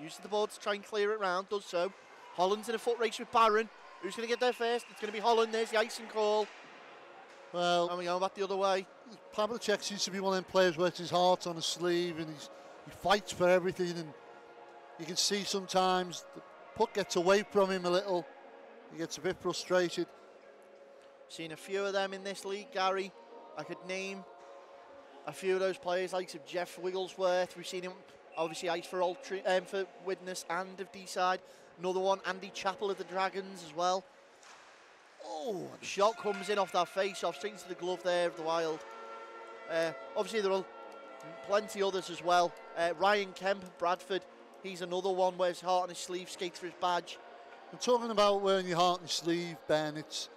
uses the board to try and clear it round. Does so. Holland's in a foot race with Barron. Who's going to get there first? It's going to be Holland. There's the icing call. Well, and we're going back the other way. Pavlicek seems to be one of them players who wears his heart on his sleeve and he fights for everything, and you can see sometimes the puck gets away from him a little. He gets a bit frustrated. Seen a few of them in this league, Gary. I could name a few of those players, like of Jeff Wigglesworth. We've seen him obviously ice for for Widnes and of D-side. Another one, Andy Chappell of the Dragons as well. Oh, shot comes in off that face-off, straight into the glove there of the Wild. Obviously there are plenty others as well. Ryan Kemp of Bradford, he's another one, wears heart on his sleeve, skates for his badge. I'm talking about wearing your heart on your sleeve, Ben. It's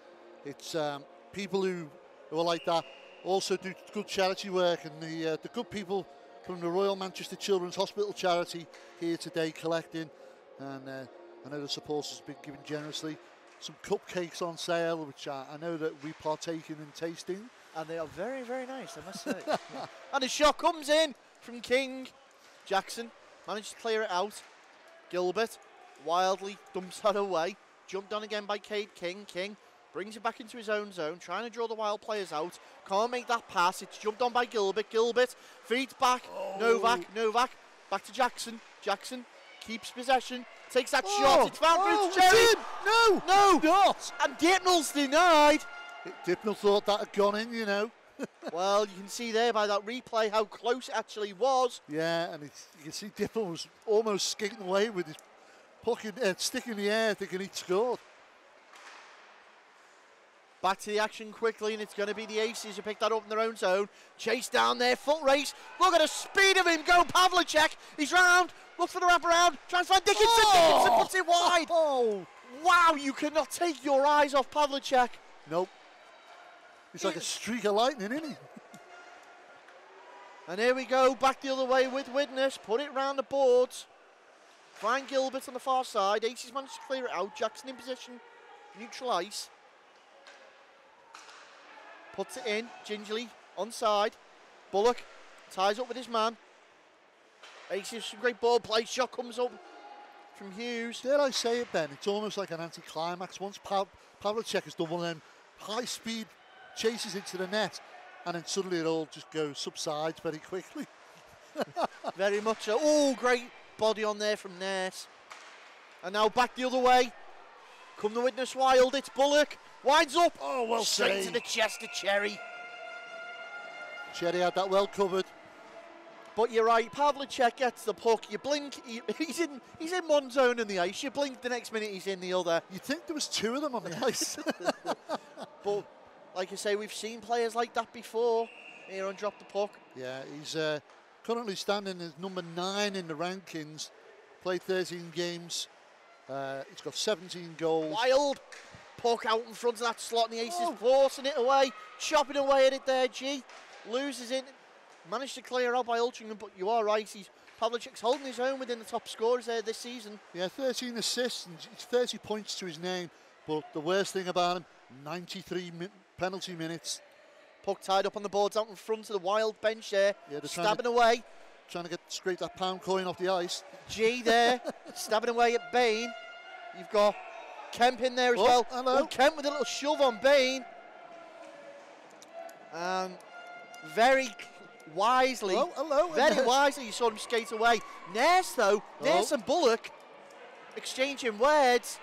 people who are like that also do good charity work, and the good people from the Royal Manchester Children's Hospital charity here today collecting, and I know the supporters have been giving generously. Some cupcakes on sale, which I know that we partake in and tasting. And they are very, very nice, I must say. Yeah. And a shot comes in from King. Jackson managed to clear it out. Gilbert wildly dumps that away. Jumped on again by Cade King. King brings it back into his own zone, trying to draw the Wild players out. Can't make that pass. It's jumped on by Gilbert. Gilbert feeds back. Oh. Novak. Back to Jackson. Jackson keeps possession. Takes that shot. It's found through to Cherry. No. Not. And Dipnell's denied. Dipnell thought that had gone in, you know. Well, you can see there by that replay how close it actually was. Yeah, and you can see Dipnell was almost skating away with his puck stick in the air, thinking he'd scored. Back to the action quickly, and it's going to be the Aces who pick that up in their own zone. Chase down there, foot race. Look at the speed of him go, Pavlicek. He's round, looks for the wraparound, tries to find Dickinson. Dickinson puts it wide. Oh. Wow, you cannot take your eyes off Pavlicek. Nope. He's like a streak of lightning, isn't he? And here we go, back the other way with Widnes. Put it round the boards. Find Gilbert on the far side. Aces managed to clear it out. Jackson in position, neutral ice. Puts it in, gingerly, onside. Bullock ties up with his man. Aces, some great ball play. Shot comes up from Hughes. Dare I say it, Ben? It's almost like an anti-climax. Once Pavlicek has done one of them high-speed chases into the net, and then suddenly it all just subsides very quickly. Very much so. Oh, great body on there from Nurse. And now back the other way. Come the Widnes Wild. It's Bullock. Winds up. Oh, well straight saved. to the chest of Cherry. Cherry had that well covered. But you're right, Pavlicek gets the puck, you blink, he's in one zone in the ice, you blink, the next minute he's in the other. You'd think there was two of them on the ice. But, like I say, we've seen players like that before, here on Drop the Puck. Yeah, he's currently standing as number 9 in the rankings, played 13 games, he's got 17 goals. Wild puck out in front of that slot, and the Aces forcing it away, chopping away at it there, G. Loses it. Managed to clear out by Altrincham, but you are right, Pavlicek's holding his own within the top scorers there this season. Yeah, 13 assists and 30 points to his name, but the worst thing about him, 93 penalty minutes. Puck tied up on the boards out in front of the Wild bench there, stabbing away. Trying to scrape that pound coin off the ice. G there, stabbing away at Bain. You've got Kemp in there as well. Hello. Kemp with a little shove on Bain. Very wisely, very wisely, you saw him skate away. Nurse and Bullock exchanging words.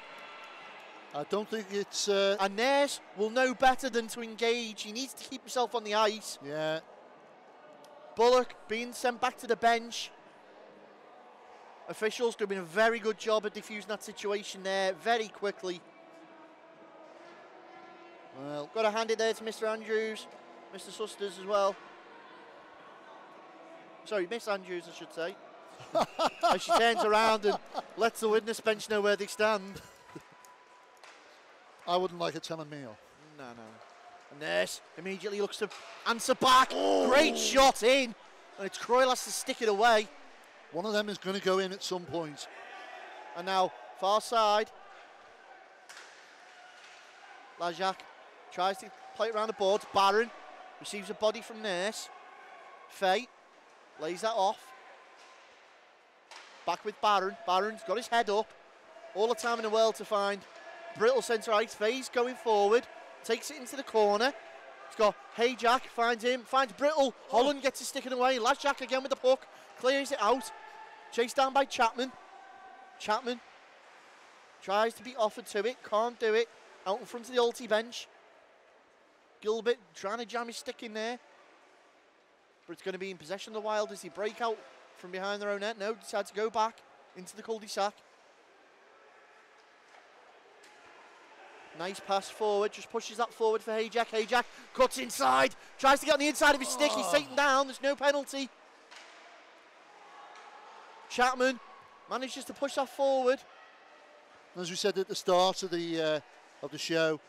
I don't think it's... and Nurse will know better than to engage. He needs to keep himself on the ice. Yeah. Bullock being sent back to the bench. Officials doing a very good job at diffusing that situation there very quickly. Well, got to hand it there to Mr. Andrews, Mr. Susters as well. Sorry, Miss Andrews, I should say. As she turns around and lets the witness bench know where they stand. I wouldn't like her telling me off. No. And Nurse immediately looks to answer back. Great shot in. And it's Croyle has to stick it away. One of them is going to go in at some point. And now, far side. Lajak tries to play it around the boards. Barron receives a body from Nurse. Fay lays that off. Back with Barron. Barron's got his head up. All the time in the world to find Brittle centre ice. Fay's going forward. Takes it into the corner. He's got Hayjack. Finds him. Finds Brittle. Holland gets it sticking away. Lajak again with the puck. Clears it out. Chased down by Chapman. Chapman tries to be offered to it. Can't do it. Out in front of the Alty bench. Gilbert trying to jam his stick in there. But it's going to be in possession of the Wild as they break out from behind their own net. No, decide to go back into the cul-de-sac. Nice pass forward, just pushes that forward for Hayjack. Hayjack cuts inside, tries to get on the inside of his stick. He's taken down, there's no penalty. Chapman manages to push that forward. As we said at the start of the show,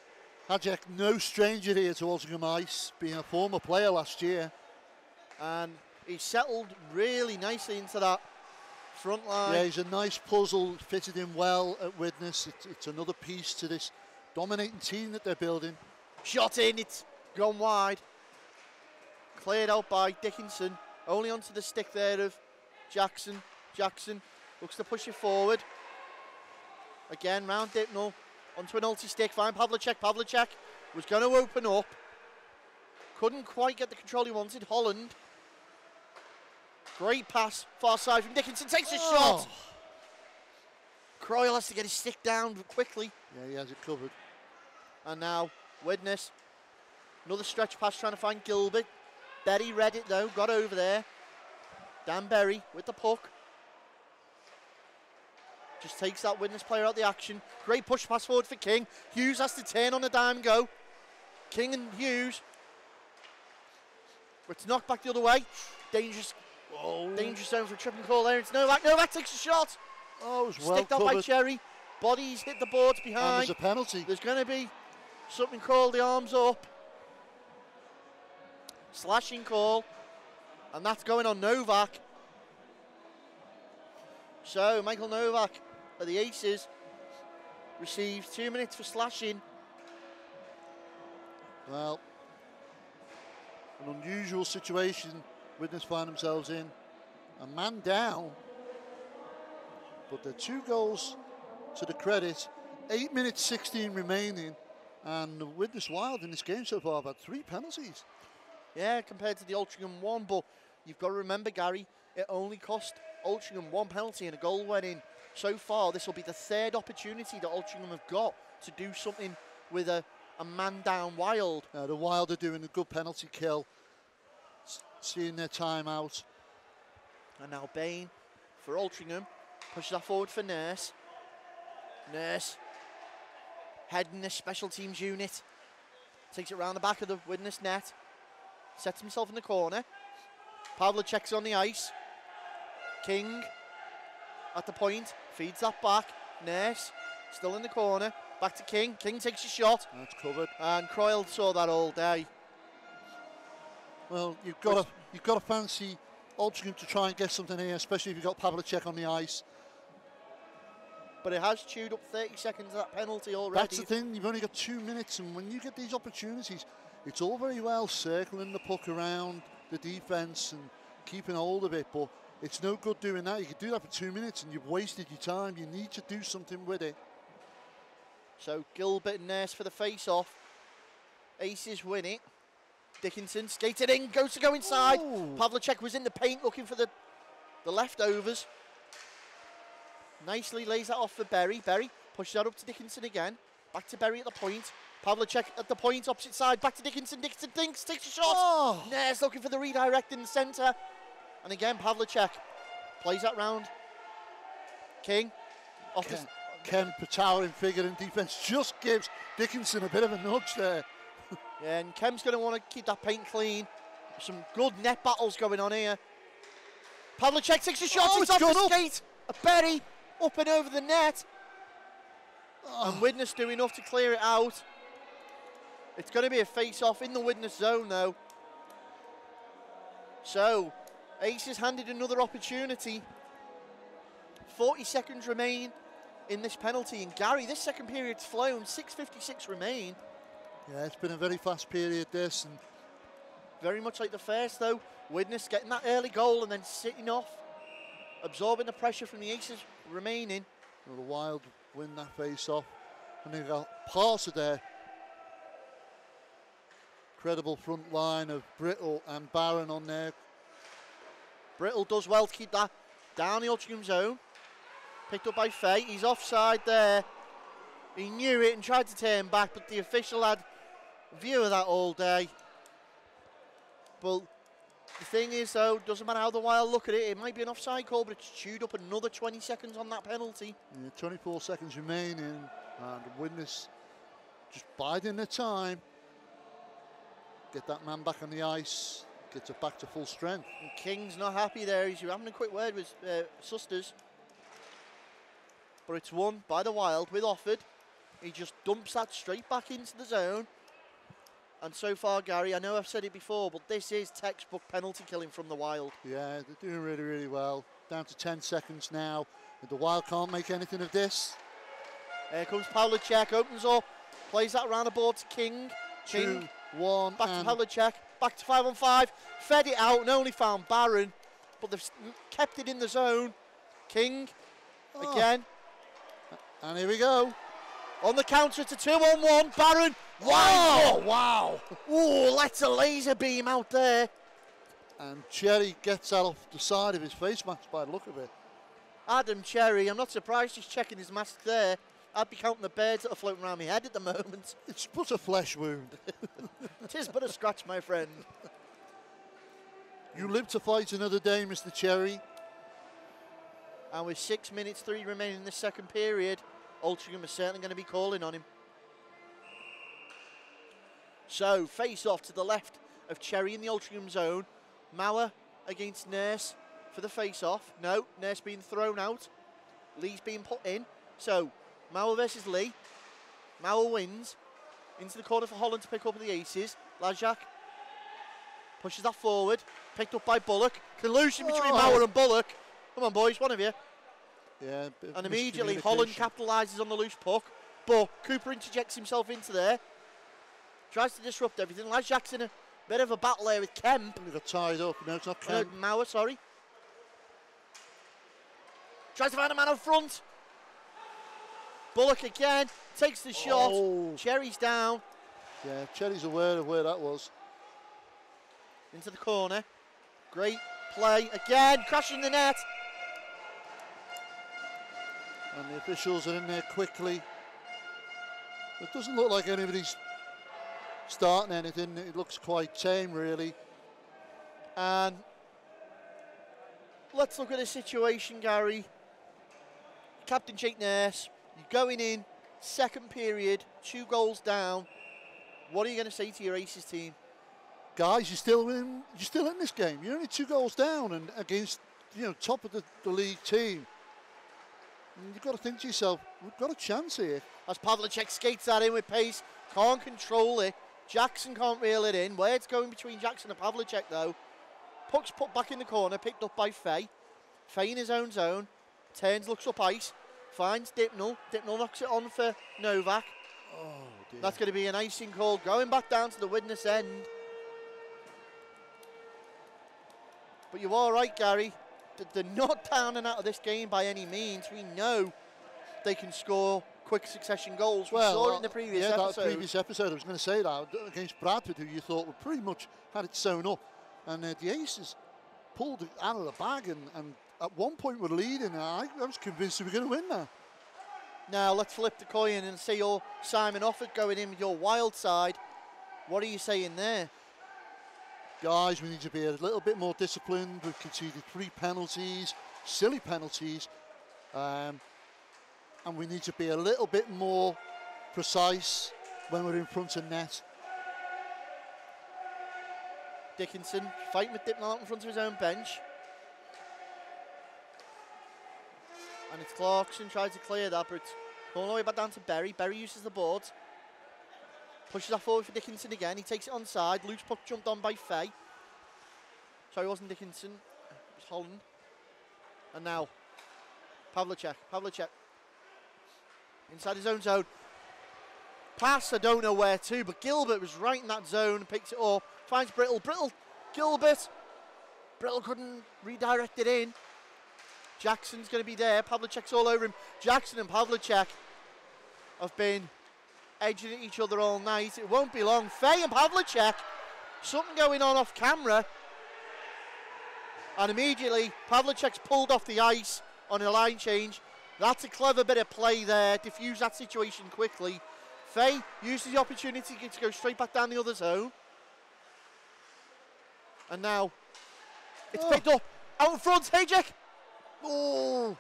Hayjack no stranger here to Altrincham Ice, being a former player last year. And he settled really nicely into that front line. Yeah, he's a nice puzzle, fitted in well at Widnes. It's another piece to this dominating team that they're building. Shot in, it's gone wide. Cleared out by Dickinson. Only onto the stick there of Jackson. Jackson looks to push it forward. Again, round Dipnell. Onto an Alty stick. Fine, Pavlicek. Pavlicek was going to open up. Couldn't quite get the control he wanted. Holland. Great pass. Far side from Dickinson. Takes a shot. Croyle has to get his stick down quickly. Yeah, he has it covered. And now, Widnes. Another stretch pass trying to find Gilbert. Berry read it though. Got over there. Dan Berry with the puck. Just takes that Widnes player out of the action. Great push pass forward for King. Hughes has to turn on a dime and go. King and Hughes. But it's knocked back the other way. Dangerous zone for a tripping call there. It's Novak. Novak takes a shot. Oh, it was well Sticked out by Cherry. Bodies hit the boards behind. And there's a penalty. There's going to be something called the arms up. Slashing call. And that's going on Novak. So, Michael Novak of the Aces receives 2 minutes for slashing. Well, an unusual situation Widnes find themselves in. A man down, but they're 2 goals to the credit. 8 minutes 16 remaining, and the Widnes Wild in this game so far have had 3 penalties. Yeah, compared to the Altrincham one, but you've got to remember, Gary, it only cost Altrincham 1 penalty and a goal went in. So far, this will be the 3rd opportunity that Altrincham have got to do something with a man down Wild. The Wild are doing a good penalty kill, seeing their time out. And now Bain for Altrincham. Pushes that forward for Nurse. Nurse heading the special teams unit. Takes it round the back of the Widnes net. Sets himself in the corner. Pavlicek's on the ice. King at the point. Feeds that back. Nurse still in the corner. Back to King. King takes a shot. That's covered. And Croyle saw that all day. Well, you've got to fancy Altrincham to try and get something here, especially if you've got Pavlicek on the ice. But it has chewed up 30 seconds of that penalty already. That's the thing, you've only got 2 minutes, and when you get these opportunities, it's all very well circling the puck around the defence and keeping hold of it, but it's no good doing that. You can do that for 2 minutes and you've wasted your time. You need to do something with it. So Gilbert and Nurse for the face-off. Aces win it. Dickinson skated in, goes to go inside. Ooh. Pavlicek was in the paint looking for the leftovers. Nicely lays that off for Berry. Berry pushes that up to Dickinson again. Back to Berry at the point. Pavlicek at the point, opposite side. Back to Dickinson. Dickinson thinks, takes a shot. Oh. Nurse looking for the redirect in the centre. And again, Pavlicek plays that round. King. Ken, towering figure in defence, just gives Dickinson a bit of a nudge there. Yeah, and Kem's going to want to keep that paint clean. Some good net battles going on here. Pavlicek takes a shot. Oh, it's it's off gone the up. skate. A Berry up and over the net. Oh. And Widnes do enough to clear it out. It's going to be a face-off in the Widnes zone, though. So, Aces handed another opportunity. 40 seconds remain in this penalty. And Gary, this second period's flown. 6:56 remain. Yeah, it's been a very fast period, this. And very much like the first, though. Widnes getting that early goal and then sitting off. Absorbing the pressure from the Aces remaining. well, the Wild win that face-off. And they've got Parser there. Incredible front line of Brittle and Barron on there. Brittle does well to keep that down the Altrincham zone. Picked up by Fay. He's offside there. He knew it and tried to turn back, but the official had view of that all day. But the thing is, though, doesn't matter how the Wild look at it, it might be an offside call, but it's chewed up another 20 seconds on that penalty. Yeah, 24 seconds remaining, and Widnes just biding their time. Get that man back on the ice, gets it back to full strength. And King's not happy there. He's having a quick word with Susters. But it's won by the Wild with Offord. He just dumps that straight back into the zone. And so far, Gary, I know I've said it before, but this is textbook penalty killing from the Wild. Yeah, they're doing really, really well. Down to 10 seconds now. The Wild can't make anything of this. Here comes Pavlicek, opens up, plays that around the board to King. King, 2-1, back to Pavlicek, back to 5-on-5. Fed it out and only found Barron, but they've kept it in the zone. King, again. And here we go. On the counter, it's a 2-on-1. Barron. Wow! Wow! Ooh, let's a laser beam out there. And Cherry gets that off the side of his face mask by the look of it. Adam Cherry, I'm not surprised he's checking his mask there. I'd be counting the birds that are floating around my head at the moment. It's but a flesh wound. Tis but a scratch, my friend. You live to fight another day, Mr. Cherry. And with 6 minutes 3 remaining in the second period, Altrincham is certainly going to be calling on him. So, face off to the left of Cherry in the Altrincham zone. Mauer against Nurse for the face off. No, Nurse being thrown out. Lee's being put in. So, Mauer versus Lee. Mauer wins. Into the corner for Holland to pick up the Aces. Lajak pushes that forward. Picked up by Bullock. Collusion between Mauer and Bullock. Come on, boys, one of you. Yeah, and immediately Holland capitalises on the loose puck. But Cooper interjects himself into there. Tries to disrupt everything. Lajak's in a bit of a battle there with Kemp. He got tied up. No, it's not Kemp. Mauer, sorry. Tries to find a man up front. Bullock again. Takes the shot. Cherry's down. Yeah, Cherry's aware of where that was. Into the corner. Great play. Again, crashing the net. And the officials are in there quickly. It doesn't look like anybody's starting anything. It looks quite tame, really. And let's look at the situation, Gary. Captain Jake Nurse, you're going in, second period, 2 goals down. What are you going to say to your Aces team? Guys, you're still in this game. You're only 2 goals down and against, top of the league team. And you've got to think to yourself, we've got a chance here. As Pavlicek skates that in with pace, can't control it. Jackson can't reel it in. Where it's going between Jackson and Pavlicek though. Puck's put back in the corner, picked up by Fay. Fay in his own zone. Turns, looks up ice. Finds Dipnell. Dipnell knocks it on for Novak. Oh, dear. That's going to be an icing call. Going back down to the Widnes end. But you're all right, Gary. They're not down and out of this game by any means. We know they can score quick succession goals. We saw it in the previous episode. That previous episode, I was going to say that, against Bradford, who you thought would pretty much had it sewn up. And the Aces pulled it out of the bag and at one point were leading. And I was convinced they were going to win that. Now let's flip the coin and see your Simon Offord going in with your Wild side. What are you saying there? Guys, we need to be a little bit more disciplined. We've conceded 3 penalties, silly penalties. And we need to be a little bit more precise when we're in front of net. Dickinson fighting with Dipnell out in front of his own bench. And it's Clarkson tries to clear that, but it's going all the way back down to Berry. Berry uses the boards. Pushes that forward for Dickinson again. He takes it onside. Loose puck jumped on by Fay. Sorry, it wasn't Dickinson. It was Holland. And now, Pavlicek. Pavlicek. Inside his own zone. Pass, I don't know where to, but Gilbert was right in that zone and picks it up. Finds Brittle. Brittle. Gilbert. Brittle couldn't redirect it in. Jackson's going to be there. Pavlicek's all over him. Jackson and Pavlicek have been edging at each other all night. It won't be long. Fay and Pavlicek. Something going on off camera. And immediately, Pavlicek's pulled off the ice on a line change. That's a clever bit of play there. Diffuse that situation quickly. Fay uses the opportunity to go straight back down the other zone. And now, it's picked up. Out in front, Hajek. Oh.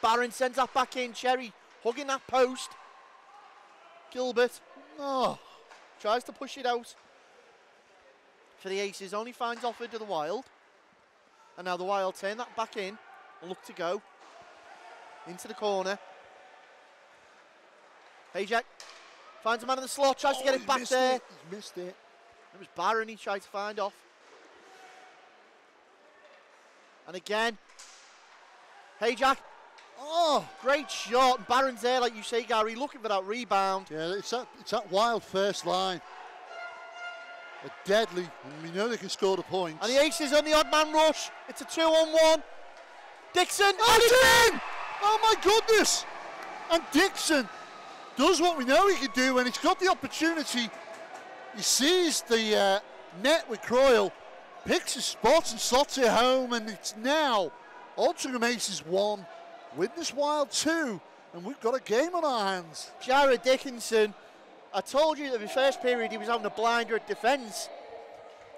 Barron sends that back in. Cherry hugging that post. Gilbert. Oh. Tries to push it out for the Aces. Only finds Offord to the Wild. And now the Wild turn that back in and look to go into the corner. Hajek finds a man in the slot, tries to get it back there. He's missed it. It was Barron he tried to find off. And again, Hajek. Oh, great shot. Barron's there, like you say, Gary, looking for that rebound. Yeah, it's that Wild first line. They're deadly, and we know they can score the points. And the Aces on the odd man rush. It's a 2-on-1. Dixon. Oh, it's in! Oh my goodness! And Dixon does what we know he can do when he's got the opportunity. He sees the net with Croyle, picks his spot and slots it home, and it's now Altrincham Aces 1, Widnes Wild 2, and we've got a game on our hands. Jared Dickinson, I told you that in the first period he was having a blinder at defence.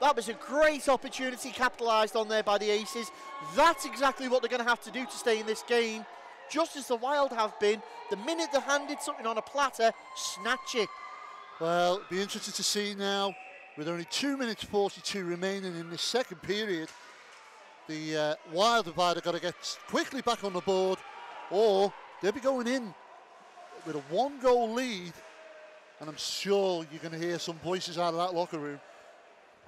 That was a great opportunity capitalised on there by the Aces. That's exactly what they're going to have to do to stay in this game. Just as the Wild have been, the minute they're handed something on a platter, snatch it. Well, it'll be interesting to see now, with only 2 minutes 42 remaining in this second period, the Wild have either got to get quickly back on the board, or they'll be going in with a 1-goal lead, and I'm sure you're going to hear some voices out of that locker room.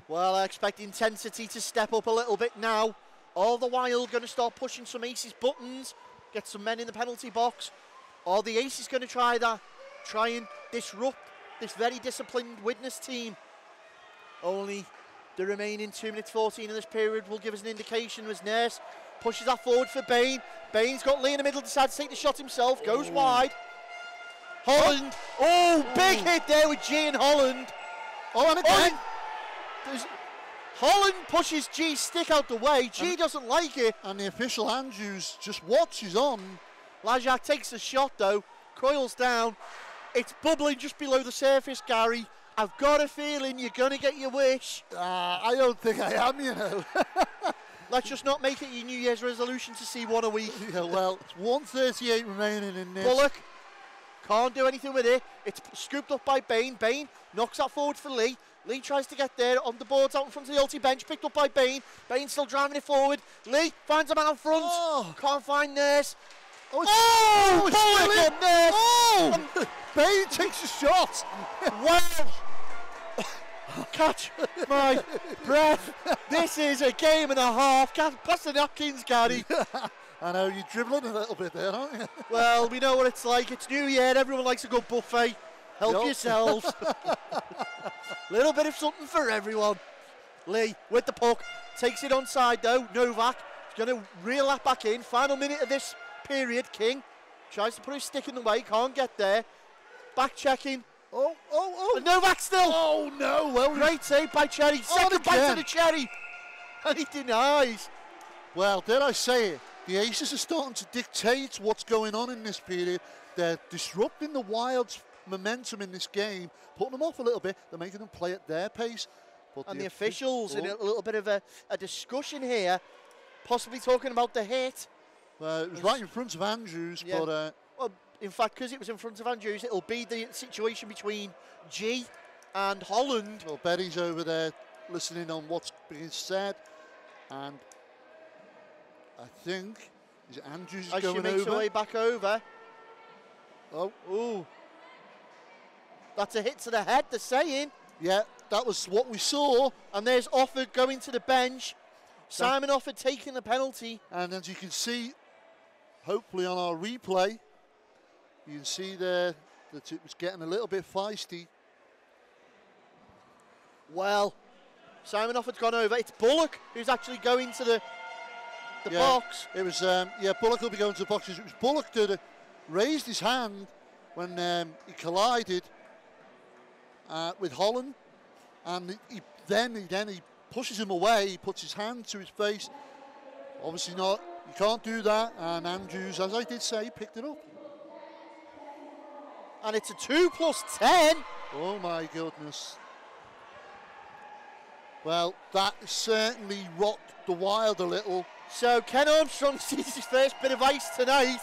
Well, I expect intensity to step up a little bit now. All the Wild going to start pushing some Aces buttons, get some men in the penalty box. All the Aces going to try that, try and disrupt this very disciplined Widnes team. Only the remaining 2 minutes 14 in this period will give us an indication as Nurse pushes that forward for Bain. Bain's got Lee in the middle, decides to take the shot himself, goes wide. Holland, big hit there with G and Holland. Oh, and again. Holland pushes G's stick out the way. G doesn't like it. And the official Andrews just watches on. Lajak takes the shot though. Coils down. It's bubbling just below the surface, Gary. I've got a feeling you're going to get your wish. I don't think I am, you know. Let's just not make it your New Year's resolution to see one a week. Yeah, well, it's 1:38 remaining in this. Bullock can't do anything with it. It's scooped up by Bain. Bain knocks that forward for Lee. Lee tries to get there on the boards out in front of the Alty bench. Picked up by Bain. Bain still driving it forward. Lee finds a man out front. Oh. Can't find Nurse. Oh, Bullock on Nurse. Oh! Bain takes a shot. Wow. Catch my breath. This is a game and a half. Pass the napkins, Gary. I know, you're dribbling a little bit there, aren't you? Well, we know what it's like. It's New Year. Everyone likes a good buffet. Help yourselves. Little bit of something for everyone. Lee with the puck. Takes it onside though. Novak is going to reel that back in. Final minute of this period. King tries to put his stick in the way. Can't get there. Back checking. Oh. And Novak still. Oh, no. Well, great save by Cherry. Second bite to the Cherry. And he denies. Well, dare I say it, the Aces are starting to dictate what's going on in this period. They're disrupting the Wild's momentum in this game, putting them off a little bit. They're making them play at their pace. But And the officials in a little bit of a discussion here, possibly talking about the hit. Well, it was right in front of Andrews, Yeah. but... well, in fact, because it was in front of Andrews, it'll be the situation between G and Holland. Well, Berry's over there listening on what's being said, and I think is it Andrews is As going she makes over. her way back over. Oh, Ooh. That's a hit to the head, they're saying. yeah, that was what we saw. And there's Offord going to the bench. Simon Offord taking the penalty. And as you can see, hopefully on our replay, you can see there that it was getting a little bit feisty. Well, Simon Offord's gone over. It's Bullock who's actually going to the box. It was, Bullock will be going to the box. It was Bullock that raised his hand when he collided with Holland, and he pushes him away. He puts his hand to his face. Obviously not. You can't do that. And Andrews, as I did say, picked it up. And it's a 2+10. Oh my goodness. Well, that certainly rocked the Wild a little. So Ken Armstrong sees his first bit of ice tonight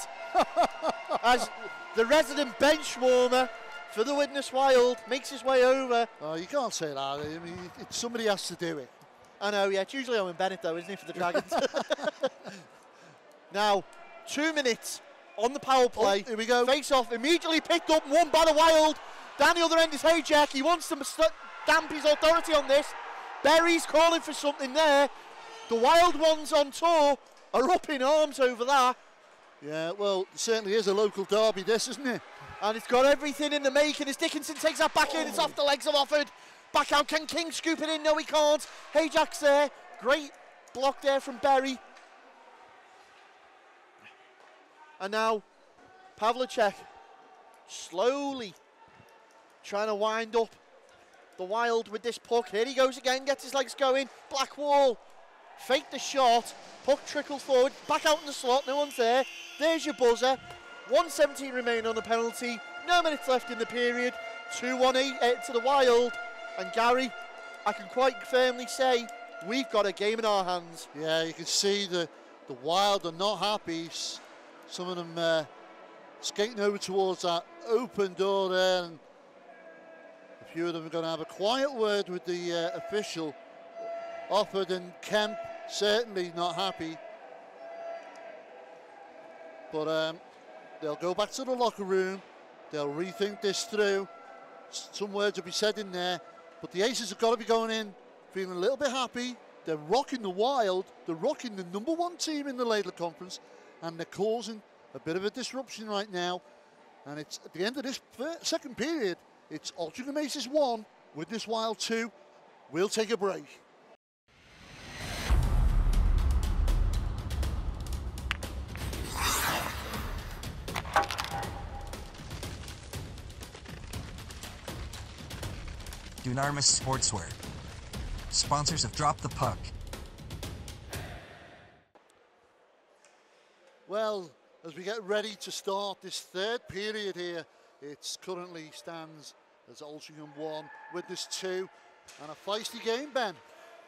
as the resident bench warmer for the Widnes Wild makes his way over. Oh, you can't say that. I mean, somebody has to do it. I know, yeah. It's usually Owen Bennett, though, isn't he, for the Dragons? Now, 2 minutes on the power play. Oh, here we go. Face off, immediately picked up, won by the Wild. Down the other end is Hayjack. He wants to stamp his authority on this. Berry's calling for something there. The Wild ones on tour are up in arms over that. Yeah, well, it certainly is a local derby, this, isn't it? And it's got everything in the making as Dickinson takes that back in. It's off the legs of Offord. Back out, can King scoop it in? No, he can't. Hayjack's there. Great block there from Berry. And now, Pavlicek slowly trying to wind up the Wild with this puck. Here he goes again, gets his legs going. Blackwall, fake the shot. Puck trickles forward, back out in the slot, no one's there. There's your buzzer. 1:17 remaining on the penalty. No minutes left in the period. 2-1 to the Wild. And Gary, I can quite firmly say we've got a game in our hands. Yeah, you can see the Wild are not happy. Some of them skating over towards that open door there, and a few of them are going to have a quiet word with the official. Offord and Kemp certainly not happy, but they'll go back to the locker room, they'll rethink this through. Some words will be said in there, but the Aces have got to be going in feeling a little bit happy. They're rocking the Wild, they're rocking the #1 team in the Laidlaw Conference, and they're causing a bit of a disruption right now. And it's at the end of this second period, it's Altrincham Aces 1, Widnes Wild 2. We'll take a break. Dunarmus Sportswear, sponsors of Drop the Puck. Well, as we get ready to start this third period here, it currently stands as Altrincham 1, Widnes 2, and a feisty game, Ben.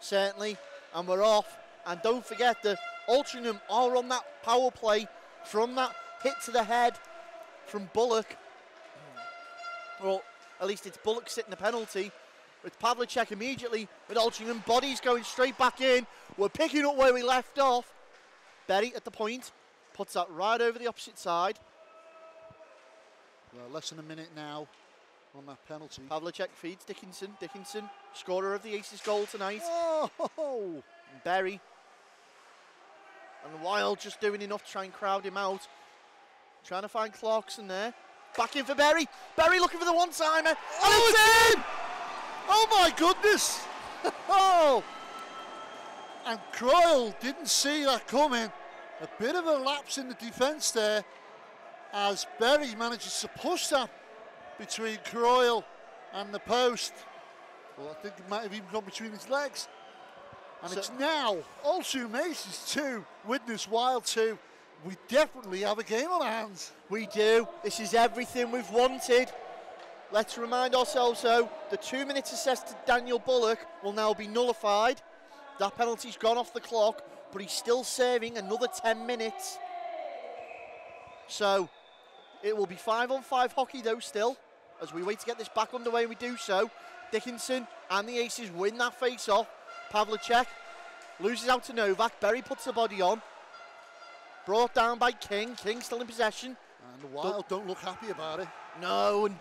Certainly, and we're off And don't forget that Altrincham are on that power play from that hit to the head from Bullock. Or at least it's Bullock sitting the penalty. With Pavlicek immediately, with Altrincham bodies going straight back in. We're picking up where we left off. Berry at the point, puts that right over the opposite side. Well, less than a minute now on that penalty. Pavlicek feeds Dickinson. Dickinson, scorer of the Aces goal tonight. Oh! And Berry. And Wild just doing enough to try and crowd him out. Trying to find Clarkson there. Back in for Berry. Berry looking for the one-timer. And it's in! Oh my goodness! Oh! And Croyle didn't see that coming. A bit of a lapse in the defence there as Berry manages to push that between Croyle and the post. Well, I think it might have even gone between his legs. And it's now Altrincham Aces 2, Widnes Wild 2. We definitely have a game on our hands. We do. This is everything we've wanted. Let's remind ourselves, though, the 2 minutes assessed to Daniel Bullock will now be nullified. That penalty's gone off the clock, but he's still serving another 10 minutes. So it will be 5-on-5 hockey, though, still, as we wait to get this back underway, and we do so. Dickinson and the Aces win that face-off. Pavlicek loses out to Novak. Berry puts the body on. Brought down by King. King still in possession. And the Wild don't look happy about it. No, and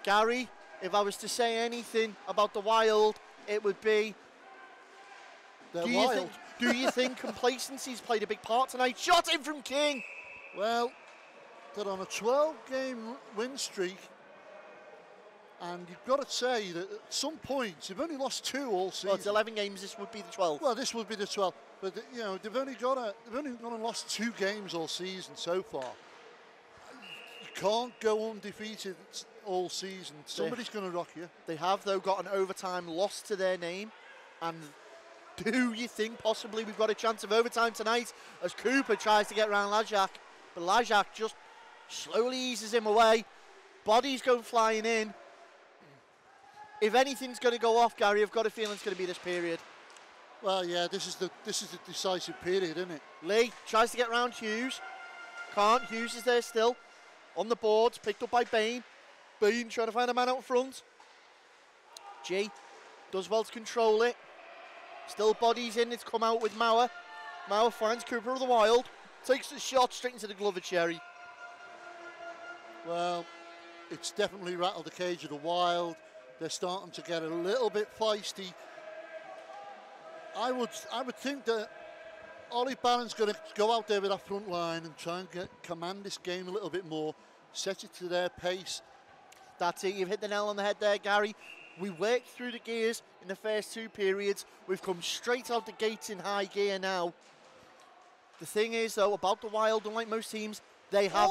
Gary, if I was to say anything about the Wild, it would be... They're wild. Do you think complacency's played a big part tonight? Shot in from King! Well, they're on a 12-game win streak. And you've got to say that at some points, they've only lost 2 all season. Well, it's 11 games, this would be the 12th. Well, this would be the 12th. But, you know, they've only gone and lost 2 games all season so far. You can't go undefeated all season. Somebody's going to rock you. They have, though, got an overtime loss to their name. And do you think possibly we've got a chance of overtime tonight as Cooper tries to get around Lajak? But Lajak just slowly eases him away. Bodies going flying in. If anything's going to go off, Gary, I've got a feeling it's going to be this period. Well, yeah, this is the decisive period, isn't it? Lee tries to get round Hughes. Can't. Hughes is there still. On the boards, picked up by Bain. Bain trying to find a man out front. G does well to control it. Still bodies in. It's come out with Mauer. Mauer finds Cooper of the Wild. Takes the shot straight into the glove of Cherry. Well, it's definitely rattled the cage of the Wild. They're starting to get a little bit feisty. I would think that Ollie Barron's going to go out there with that front line and try and command this game a little bit more, set it to their pace. That's it, you've hit the nail on the head there, Gary. We worked through the gears in the first 2 periods. We've come straight out the gates in high gear now. The thing is, though, about the Wild, unlike most teams, they have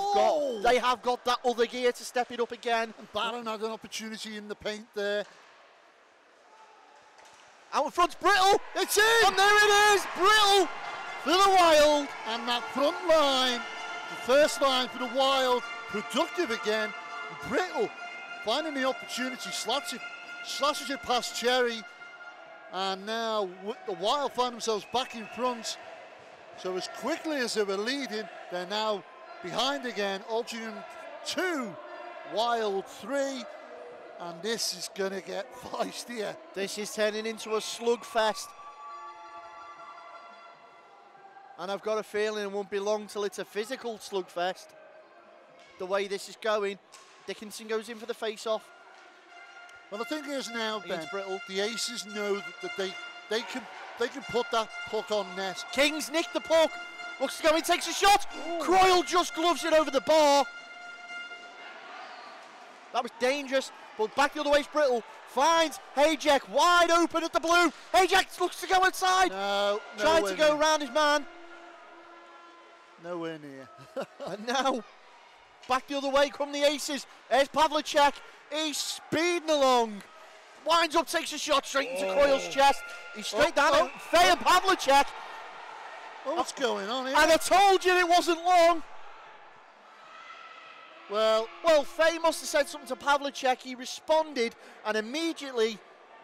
got that other gear to step it up again. And Barron had an opportunity in the paint there. Out in front's Brittle. It's in! And there it is, Brittle for the Wild. And that front line, the first line for the Wild, productive again. Brittle finding the opportunity, slashes it past Cherry. And now the Wild find themselves back in front. So as quickly as they were leading, they're now behind again. Altrincham 2, Wild 3. And this is going to get feistier. This is turning into a slugfest. And I've got a feeling it won't be long till it's a physical slugfest. The way this is going. Dickinson goes in for the face-off. Well, the thing is now, Ben, the Aces know that they can put that puck on net. King's nicked the puck. Looks to go in, takes a shot. Ooh. Croyle just gloves it over the bar. That was dangerous. But back the other way is Brittle. Finds Hayjack wide open at the blue. Hayjack looks to go outside. No, tried to go around his man. Nowhere near. And now, back the other way come the Aces. There's Pavlicek. He's speeding along. Winds up, takes a shot straight into Croyle's chest. He's straight down it. Faye and Pavlicek. What's going on here? And I told you it wasn't long. Well, Faye must have said something to Pavlicek. He responded, and immediately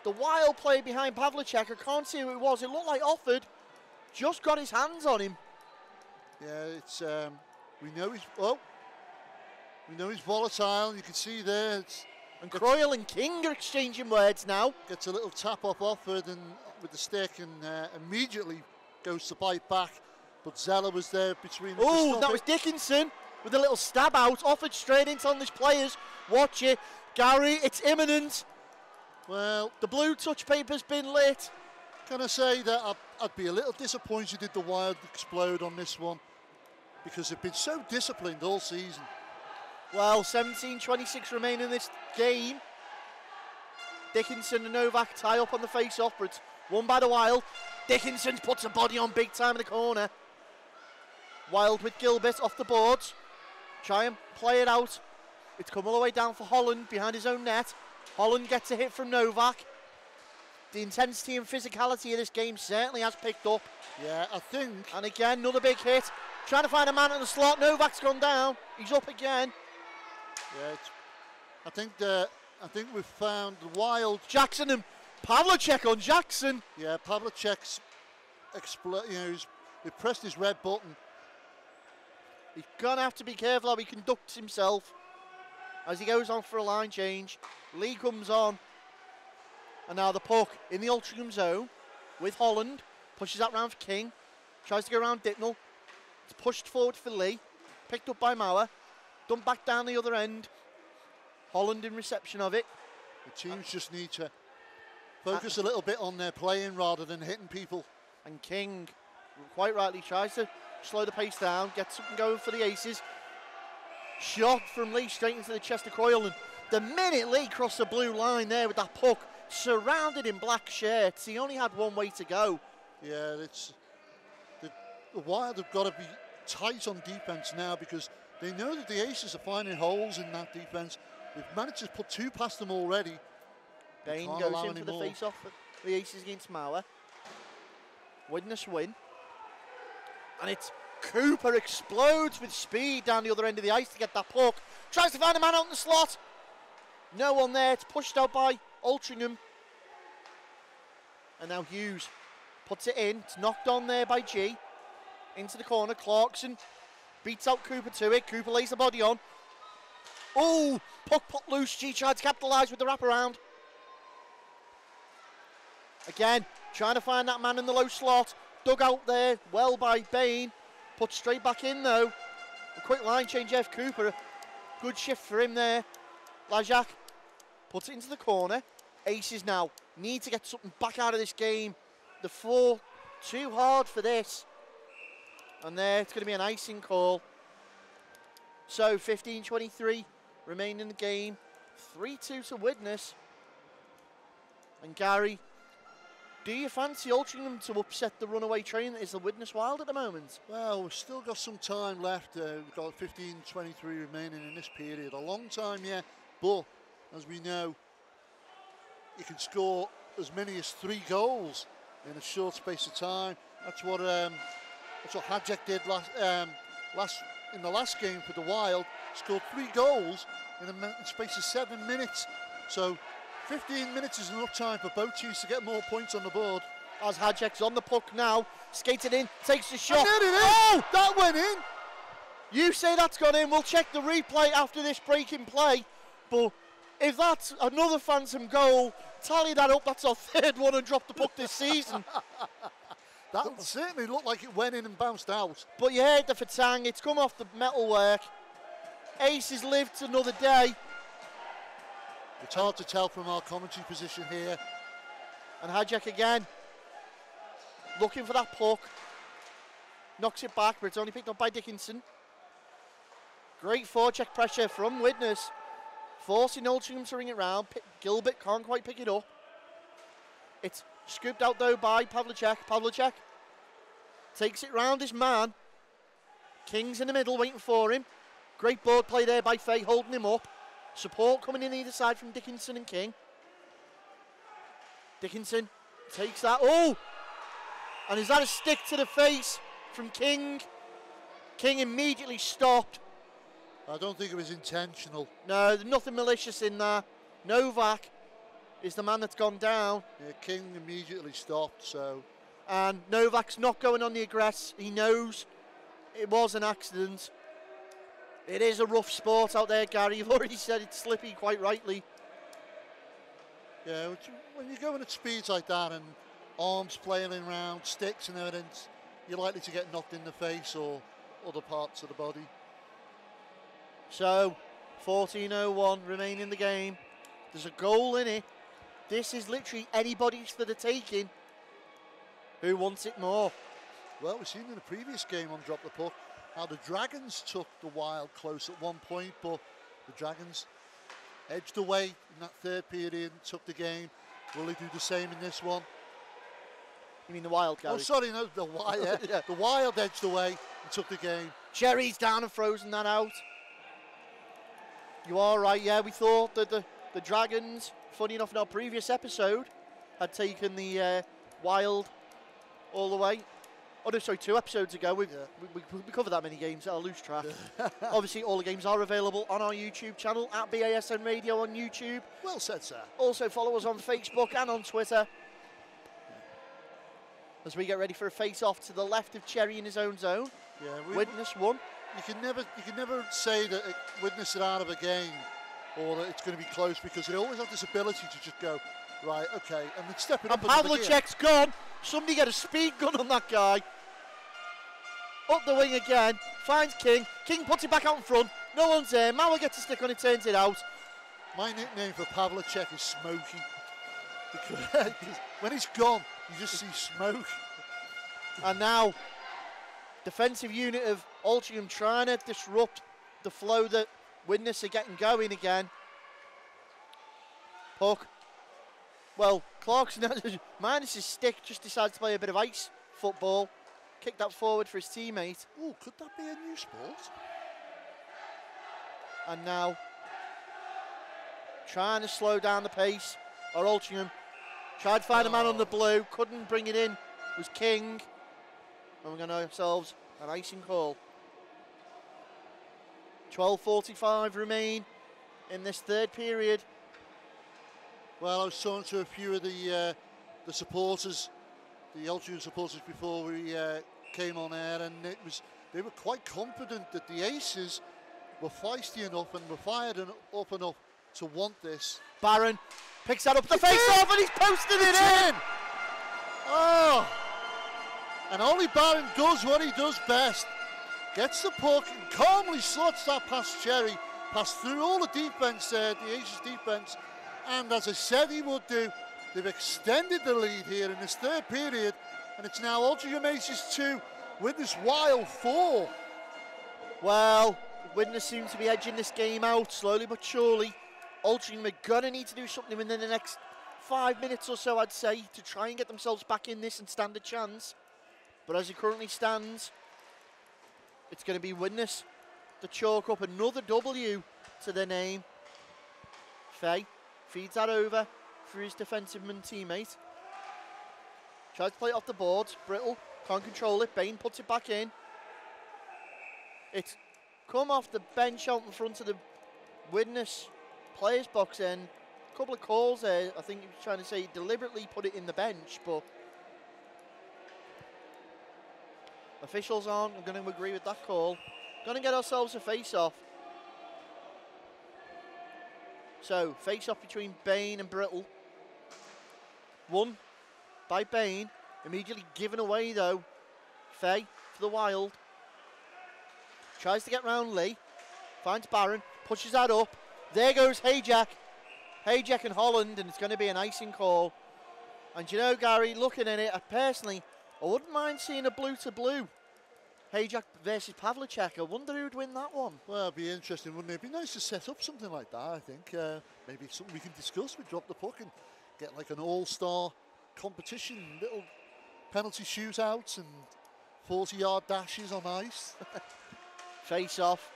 the Wild player behind Pavlicek, I can't see who it was, it looked like Offord, just got his hands on him. Yeah, it's we know he's volatile. You can see there. And Croyle and King are exchanging words now. Gets a little tap off Offord and with the stick, and immediately goes to bite back. But Zeller was there between. Oh, that was Dickinson with a little stab out. Offord straight into English players. Watch it, Gary. It's imminent. Well, the blue touch paper's been lit. Can I say that I'd be a little disappointed if the Wild explode on this one, because they've been so disciplined all season. Well, 17:26 remain in this game. Dickinson and Novak tie up on the face-off, but it's won by the Wild. Dickinson puts a body on big time in the corner. Wild with Gilbert off the boards. Try and play it out. It's come all the way down for Holland behind his own net. Holland gets a hit from Novak. The intensity and physicality of this game certainly has picked up. Yeah, I think. And again, another big hit. Trying to find a man in the slot. Novak's gone down. He's up again. Yeah, I think we've found the Wild. Jackson and Pavlicek on Jackson. Yeah, Pavlicek's he pressed his red button. He's gonna have to be careful how he conducts himself as he goes on for a line change. Lee comes on. And now the puck in the Altrincham zone with Holland. Pushes that round for King. Tries to go around Dittnell. It's pushed forward for Lee. Picked up by Mauer. Dumped back down the other end. Holland in reception of it. The teams just need to focus a little bit on their playing rather than hitting people. And King, quite rightly, tries to slow the pace down. Gets something going for the Aces. Shot from Lee straight into the chest of Croyle. And the minute Lee crossed the blue line there with that puck, surrounded in black shirts, he only had one way to go. Yeah, it's the Wild have got to be tight on defence now, because they know that the Aces are finding holes in that defence. They've managed to put two past them already. Bain goes in for the face-off for the Aces against Mauer. Widnes win. And it's Cooper explodes with speed down the other end of the ice to get that puck. Tries to find a man out in the slot. No one there. It's pushed out by Altrincham. And now Hughes puts it in. It's knocked on there by G. Into the corner. Clarkson beats out Cooper to it. Cooper lays the body on. Oh, puck put loose. G tried to capitalise with the wraparound. Again, trying to find that man in the low slot. Dug out there well by Bain. Put straight back in though. A quick line change, Jeff Cooper. Good shift for him there. Lajak puts it into the corner. Aces now need to get something back out of this game. The 4 too hard for this. And there, it's going to be an icing call. So 15:23 remain in the game. 3-2 to Widnes. And Gary, do you fancy Altrincham to upset the runaway train that is the Widnes Wild at the moment? Well, we've still got some time left. We've got 15:23 remaining in this period. A long time, yeah, but as we know, you can score as many as 3 goals in a short space of time. That's what Hadjek did in the last game for the Wild. Scored 3 goals in a space of 7 minutes. So 15 minutes is enough time for both teams to get more points on the board. As Hadjek's on the puck now, skated in, takes the shot. Oh, that went in. You say that's gone in. We'll check the replay after this break in play. But if that's another phantom goal, tally that up. That's our 3rd one and dropped the puck this season. That certainly looked like it went in and bounced out. But you heard the fatang. It's come off the metalwork. Aces lived another day. It's hard to tell from our commentary position here. And Hadjek again, looking for that puck. Knocks it back, but it's only picked up by Dickinson. Great forecheck pressure from Widnes. Forcing Altrincham to ring it round. Gilbert can't quite pick it up. It's scooped out though by Pavlicek. Pavlicek takes it round his man. King's in the middle waiting for him. Great board play there by Fay, holding him up. Support coming in either side from Dickinson and King. Dickinson takes that. Oh! And is that a stick to the face from King? King immediately stopped. I don't think it was intentional. No, there's nothing malicious in there. Novak is the man that's gone down. Yeah, King immediately stopped, so And Novak's not going on the aggress. He knows it was an accident. It is a rough sport out there, Gary. You've already said it's slippy quite rightly. Yeah, when you're going at speeds like that and arms flailing around, sticks and everything, you're likely to get knocked in the face or other parts of the body. So, 14:01 remaining in the game. There's a goal in it. This is literally anybody's for the taking. Who wants it more? Well, we've seen in the previous game on Drop the Puck how the Dragons took the Wild close at one point, but the Dragons edged away in that third period and took the game. Will they do the same in this one? You mean the Wild, Gary? Oh, sorry, no, the Wild. Yeah. The Wild edged away and took the game. Cherry's down and frozen that out. You are right, yeah. We thought that the Dragons, funny enough in our previous episode, had taken the Wild all the way. Oh no, sorry, 2 episodes ago. We covered that many games, I'll lose track. Obviously, all the games are available on our YouTube channel, at BASN Radio on YouTube. Well said, sir. Also follow us on Facebook and on Twitter. As we get ready for a face-off to the left of Cherry in his own zone. Yeah, Widnes won. You can never say that Widnes are out of a game or that it's going to be close, because they always have this ability to just go, right, okay, and then stepping up. And Pavlicek's gone. Somebody get a speed gun on that guy. Up the wing again. Finds King. King puts it back out in front. No one's there. Mauer gets a stick on it, turns it out. My nickname for Pavlicek is Smokey. Because when he's gone, you just see smoke. And now, defensive unit of Altrincham trying to disrupt the flow that Widnes are getting going again. Puck. Well, Clarkson, minus his stick, just decides to play a bit of ice football. Kick that forward for his teammate. Oh, could that be a new sport? And now, trying to slow down the pace. Or Altrincham tried to find a man on the blue, couldn't bring it in. It was King. And we're going to ourselves an icing call. 12:45 remain in this third period. Well, I was talking to a few of the supporters, the Altrincham supporters, before we came on air, and they were quite confident that the Aces were feisty enough and were fired up enough to want this. Barron picks that up the face-off and he's posted it in! Oh! And only Barron does what he does best. Gets the puck and calmly slots that past Cherry, past through all the defence there, the Aces defence. And as I said he would do, they've extended the lead here in this third period, and it's now Altrincham Aces 2, Widnes Wild 4. Well, Widnes seem to be edging this game out slowly but surely. Altrincham are going to need to do something within the next 5 minutes or so, I'd say, to try and get themselves back in this and stand a chance. But as it currently stands, it's going to be Widnes to chalk up another W to their name. Fay feeds that over for his defensive man teammate. Tries to play it off the boards. Brittle can't control it. Bain puts it back in. It's come off the bench out in front of the Widnes players box, and a couple of calls there. I think he was trying to say deliberately put it in the bench, but officials aren't going to agree with that call. Going to get ourselves a face-off. So, face-off between Bain and Brittle. Won by Bain. Immediately given away, though. Fay for the Wild. Tries to get round Lee. Finds Barron. Pushes that up. There goes Hayjack. Hayjack and Holland, and it's going to be an icing call. And you know, Gary, looking at it, I wouldn't mind seeing a blue-to-blue. Hayjack versus Pavlicek. I wonder who'd win that one. Well, it'd be interesting, wouldn't it? It'd be nice to set up something like that, I think. Maybe it's something we can discuss. We drop the puck and get like an all-star competition, little penalty shootouts and 40-yard dashes on ice. Face off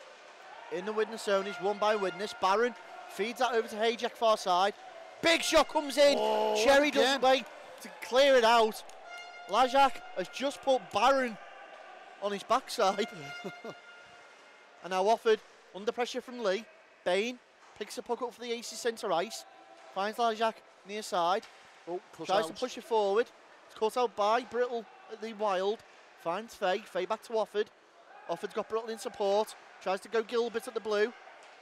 in the Widnes zone is won by Widnes. Barron feeds that over to Hayjack far side. Big shot comes in. Oh, Cherry doesn't wait to clear it out. Lajak has just put Barron on his backside. And now offered under pressure from Lee. Bain picks the puck up for the Aces centre ice. Finds Lajak near side. Oh, tries to push it forward. It's cut out by Brittle at the Wild. Finds Faye. Faye back to Offord. Offord's got Brittle in support. Tries to go Gilbert at the blue.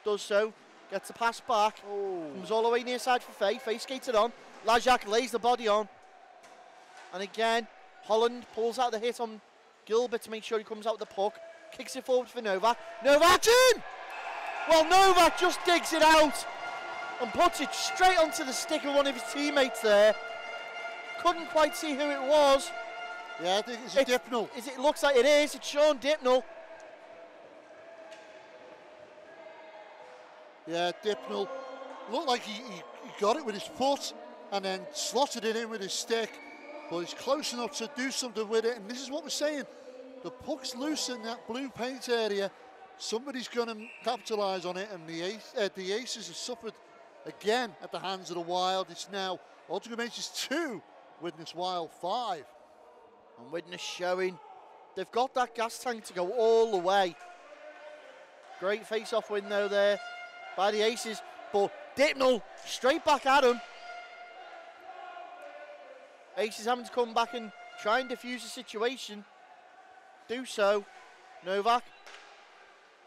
Does so. Gets the pass back. Comes all the way near side for Faye. Faye skates it on. Lajak lays the body on. And again, Holland pulls out the hit on Gilbert to make sure he comes out with the puck. Kicks it forward for Novak. Novak in! Well, Novak just digs it out and puts it straight onto the stick of one of his teammates there. Couldn't quite see who it was. Yeah, I think it's a Dipnell. It looks like it is. It's Sean Dipnell. Yeah, Dipnell looked like he got it with his foot and then slotted it in with his stick, but he's close enough to do something with it. And this is what we're saying. The puck's loose in that blue paint area. Somebody's going to capitalise on it, and the Aces have suffered again at the hands of the Wild. It's now Altrincham Aces 2, Widnes Wild 5. And Widnes showing they've got that gas tank to go all the way. Great face-off win though there by the Aces, but Dipnell straight back at him. Aces having to come back and try and defuse the situation. Do so. Novak.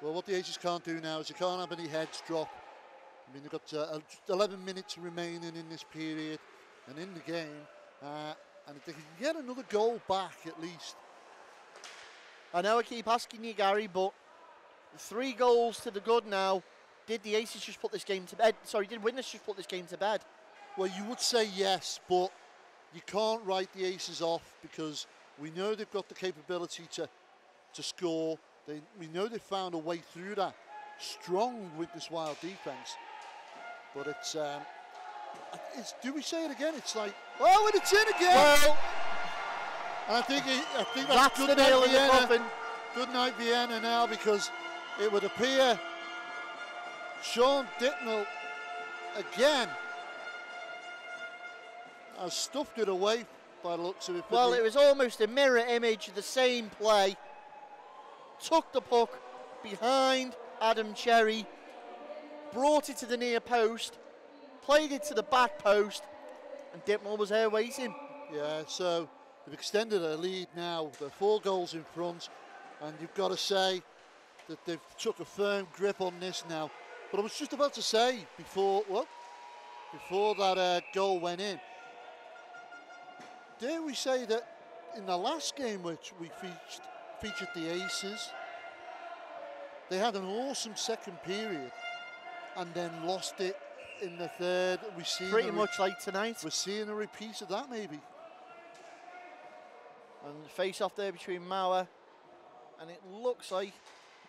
Well, what the Aces can't do now is they can't have any heads drop. I mean, they've got 11 minutes remaining in this period and in the game. And if they can get another goal back at least. I know I keep asking you, Gary, but 3 goals to the good now. Did the Aces just put this game to bed? Sorry, did Widnes just put this game to bed? Well, you would say yes, but you can't write the Aces off because we know they've got the capability to score. We know they've found a way through that strong Widnes Wild defence. But it's do we say it again? It's like, oh, and it's in again. Well, and I think that's good the nail in the Vienna. coffin. Good night Vienna now, because it would appear Sean Dipnell again has stuffed it away by the looks of it. Well, it was almost a mirror image of the same play. Took the puck behind Adam Cherry, brought it to the near post, played it to the back post, and Dipnell was there waiting. Yeah, so they've extended their lead now. They're 4 goals in front, and you've got to say that they've took a firm grip on this now. But I was just about to say before that goal went in, dare we say that in the last game which we featured the Aces, they had an awesome second period and then lost it in the third. Pretty much like tonight. We're seeing a repeat of that maybe. And face off there between Mauer and it looks like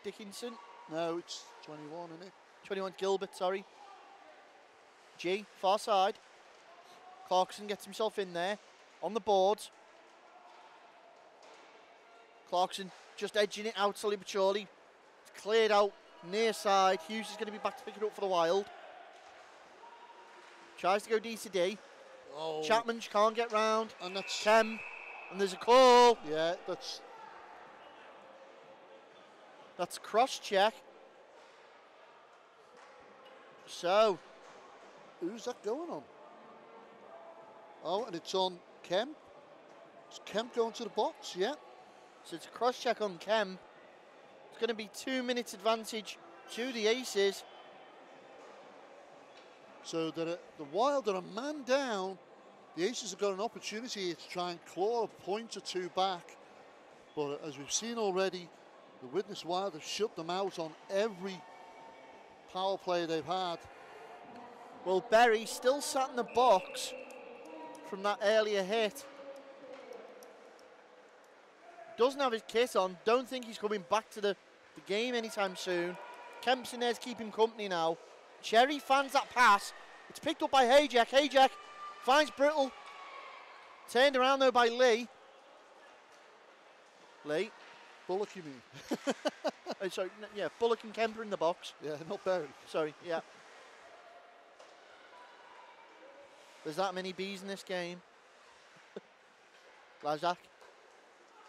Dickinson. No, it's 21, isn't it? 21 Gilbert, sorry. G, far side. Clarkson gets himself in there on the boards. Clarkson just edging it out slowly but surely. It's cleared out near side. Hughes is going to be back to pick it up for the Wild. Tries to go D to D. Oh. Chapman can't get round. And that's Kemp. And there's a call. Yeah, That's cross check. So. Who's that going on? Oh, and it's on Kemp. Is Kemp going to the box? Yeah. So it's a cross check on Kemp. It's going to be 2 minutes advantage to the Aces. So that the Wild are a man down. The Aces have got an opportunity to try and claw a point or 2 back. But as we've seen already, the Widnes Wild have shut them out on every power play they've had. Well, Berry still sat in the box from that earlier hit. Doesn't have his kit on. Don't think he's coming back to the game anytime soon. Kemp's in there to keep him company now. Cherry fans that pass. It's picked up by Hayjack. Hayjack finds Brittle. Turned around though by Lee. Lee. Bullock, you mean? Sorry, yeah, Bullock and Kemper in the box. Yeah, not Berry. Sorry, yeah. There's that many bees in this game. Lazak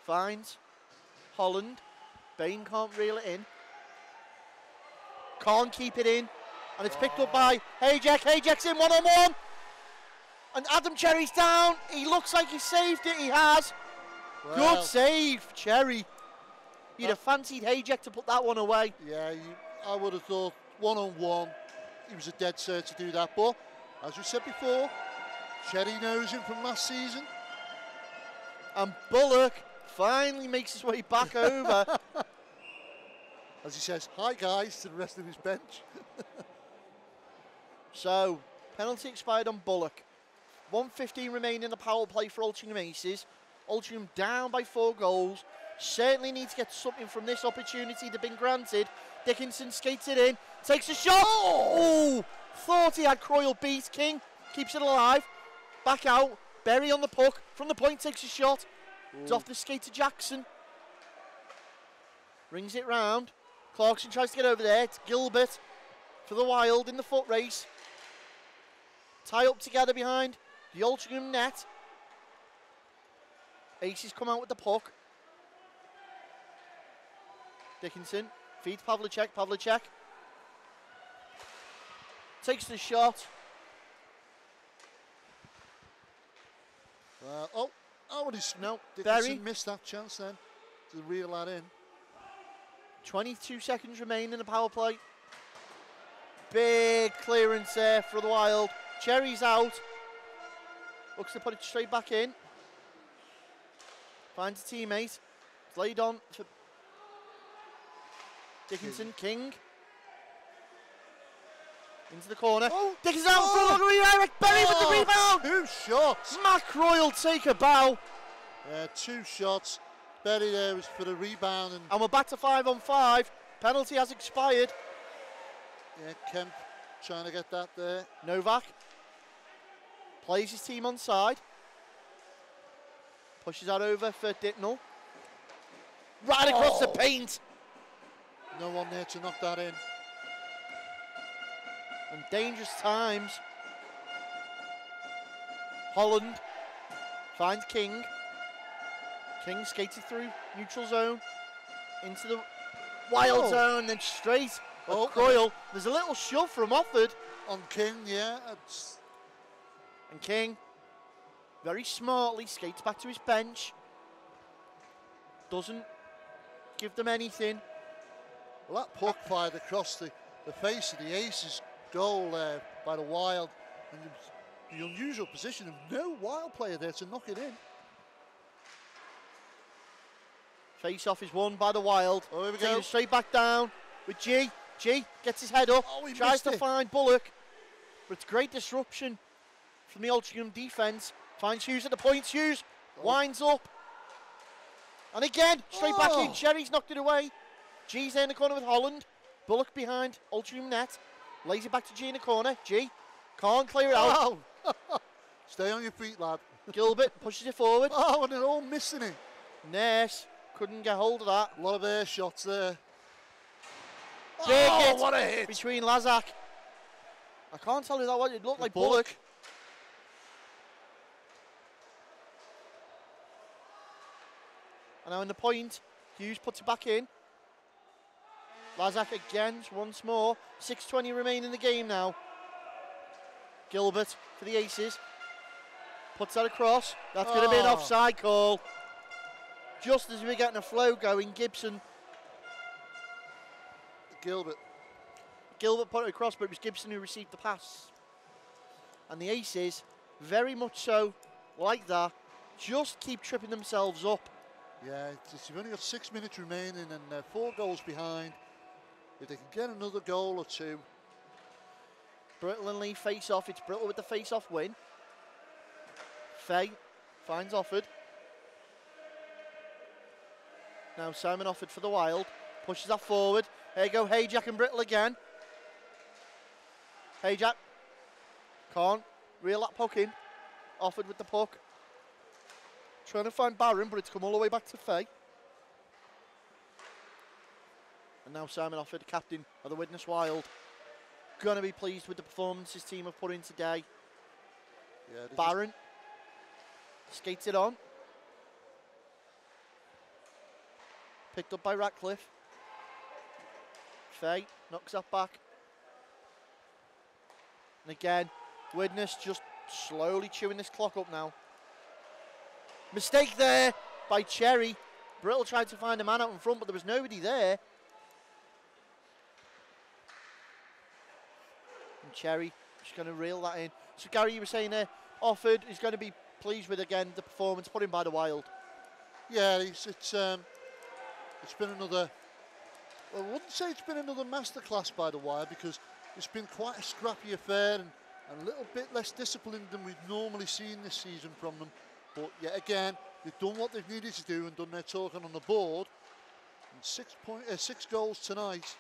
finds Holland. Bain can't reel it in. Can't keep it in. And it's picked up by Hayjack. Hayjack's in 1-on-1. And Adam Cherry's down. He looks like he saved it. He has. Well, Good save, Cherry. You'd have fancied Hayjack to put that one away. Yeah, I would have thought one-on-one, he was a dead cert to do that. But, as we said before, Cherry knows him from last season. And Bullock finally makes his way back over. As he says, hi guys, to the rest of his bench. So, penalty expired on Bullock. 1:15 remaining in the power play for Altrincham Aces. Altrincham down by 4 goals. Certainly need to get something from this opportunity they've been granted. Dickinson skates it in, takes a shot. Oh! Thought he had Croyle beat. King keeps it alive. Back out. Berry on the puck. From the point takes a shot. It's off the skate to Jackson. Rings it round. Clarkson tries to get over there. It's Gilbert for the Wild in the foot race. Tie up together behind the Altrincham net. Aces come out with the puck. Dickinson feeds Pavlicek. Pavlicek takes the shot. No, Berry Dickinson missed that chance then to reel that in. 22 seconds remain in the power play. Big clearance there for the Wild. Cherry's out. Looks to put it straight back in. Finds a teammate. It's laid on for Dickinson. King. Into the corner. Oh, Dickinson out for the redirect. Berry with the rebound. 2 shots. Mac Royal take a bow. 2 shots. Berry there was for the rebound. And we're back to 5-on-5. Penalty has expired. Yeah, Kemp trying to get that there. Novak plays his team on side. Pushes that over for Dittnell. Right across the paint. No one there to knock that in. And dangerous times. Holland finds King. King skated through neutral zone into the Wild zone, then straight at Croyle. There's a little shove from Offord. On King, yeah. And King very smartly skates back to his bench. Doesn't give them anything. Well, that puck fired across the face of the Aces goal there by the Wild. And the unusual position of no Wild player there to knock it in. Face-off is won by the Wild. Oh, here we Taking go. it straight back down with G. G gets his head up. Oh, he tries missed to it. find Bullock. But it's great disruption from the Altrincham defence. Finds Hughes at the point. Hughes winds up. And again, straight back in. Cherry's knocked it away. G's there in the corner with Holland. Bullock behind Altrincham net. Lays it back to G in the corner. G can't clear it out. Stay on your feet, lad. Gilbert pushes it forward. Oh, and they're all missing it. Nurse couldn't get hold of that. A lot of air shots there. Big hit what a hit. between Lazak. I can't tell who that was. It looked like Bullock. And now in the point, Hughes puts it back in. Lazak again, once more. 6:20 remain in the game now. Gilbert for the Aces. Puts that across. That's going to be an offside call. Just as we're getting a flow going, Gibson. Gilbert Put it across, but it was Gibson who received the pass. And the Aces, very much so, like that, just keep tripping themselves up. Yeah, you've only got 6 minutes remaining and they're 4 goals behind. If they can get another goal or 2. Brittle and Lee face off. It's Brittle with the face off win. Fay finds Offord. Now Simon Offord for the Wild. Pushes that forward. There you go, Hayjack and Brittle again. Hayjack can't reel that puck in. Offord with the puck. Trying to find Barron, but it's come all the way back to Fay. And now Simon Offord, captain of the Widnes Wild. Gonna be pleased with the performance his team have put in today. Yeah, Barron skates it on. Picked up by Ratcliffe. Fay knocks that back. And again, Widnes just Slowly chewing this clock up now. Mistake there by Cherry. Brittle tried to find a man out in front, but there was nobody there. And Cherry just going to reel that in. So Gary, you were saying there, Offord is going to be pleased with, again, the performance put in by the Wild. Yeah, it's been another, well, I wouldn't say it's been another masterclass by the Wild, because it's been quite a scrappy affair and a little bit less disciplined than we've normally seen this season from them. But yet again, they've done what they've needed to do and done their talking on the board. And 6 goals tonight.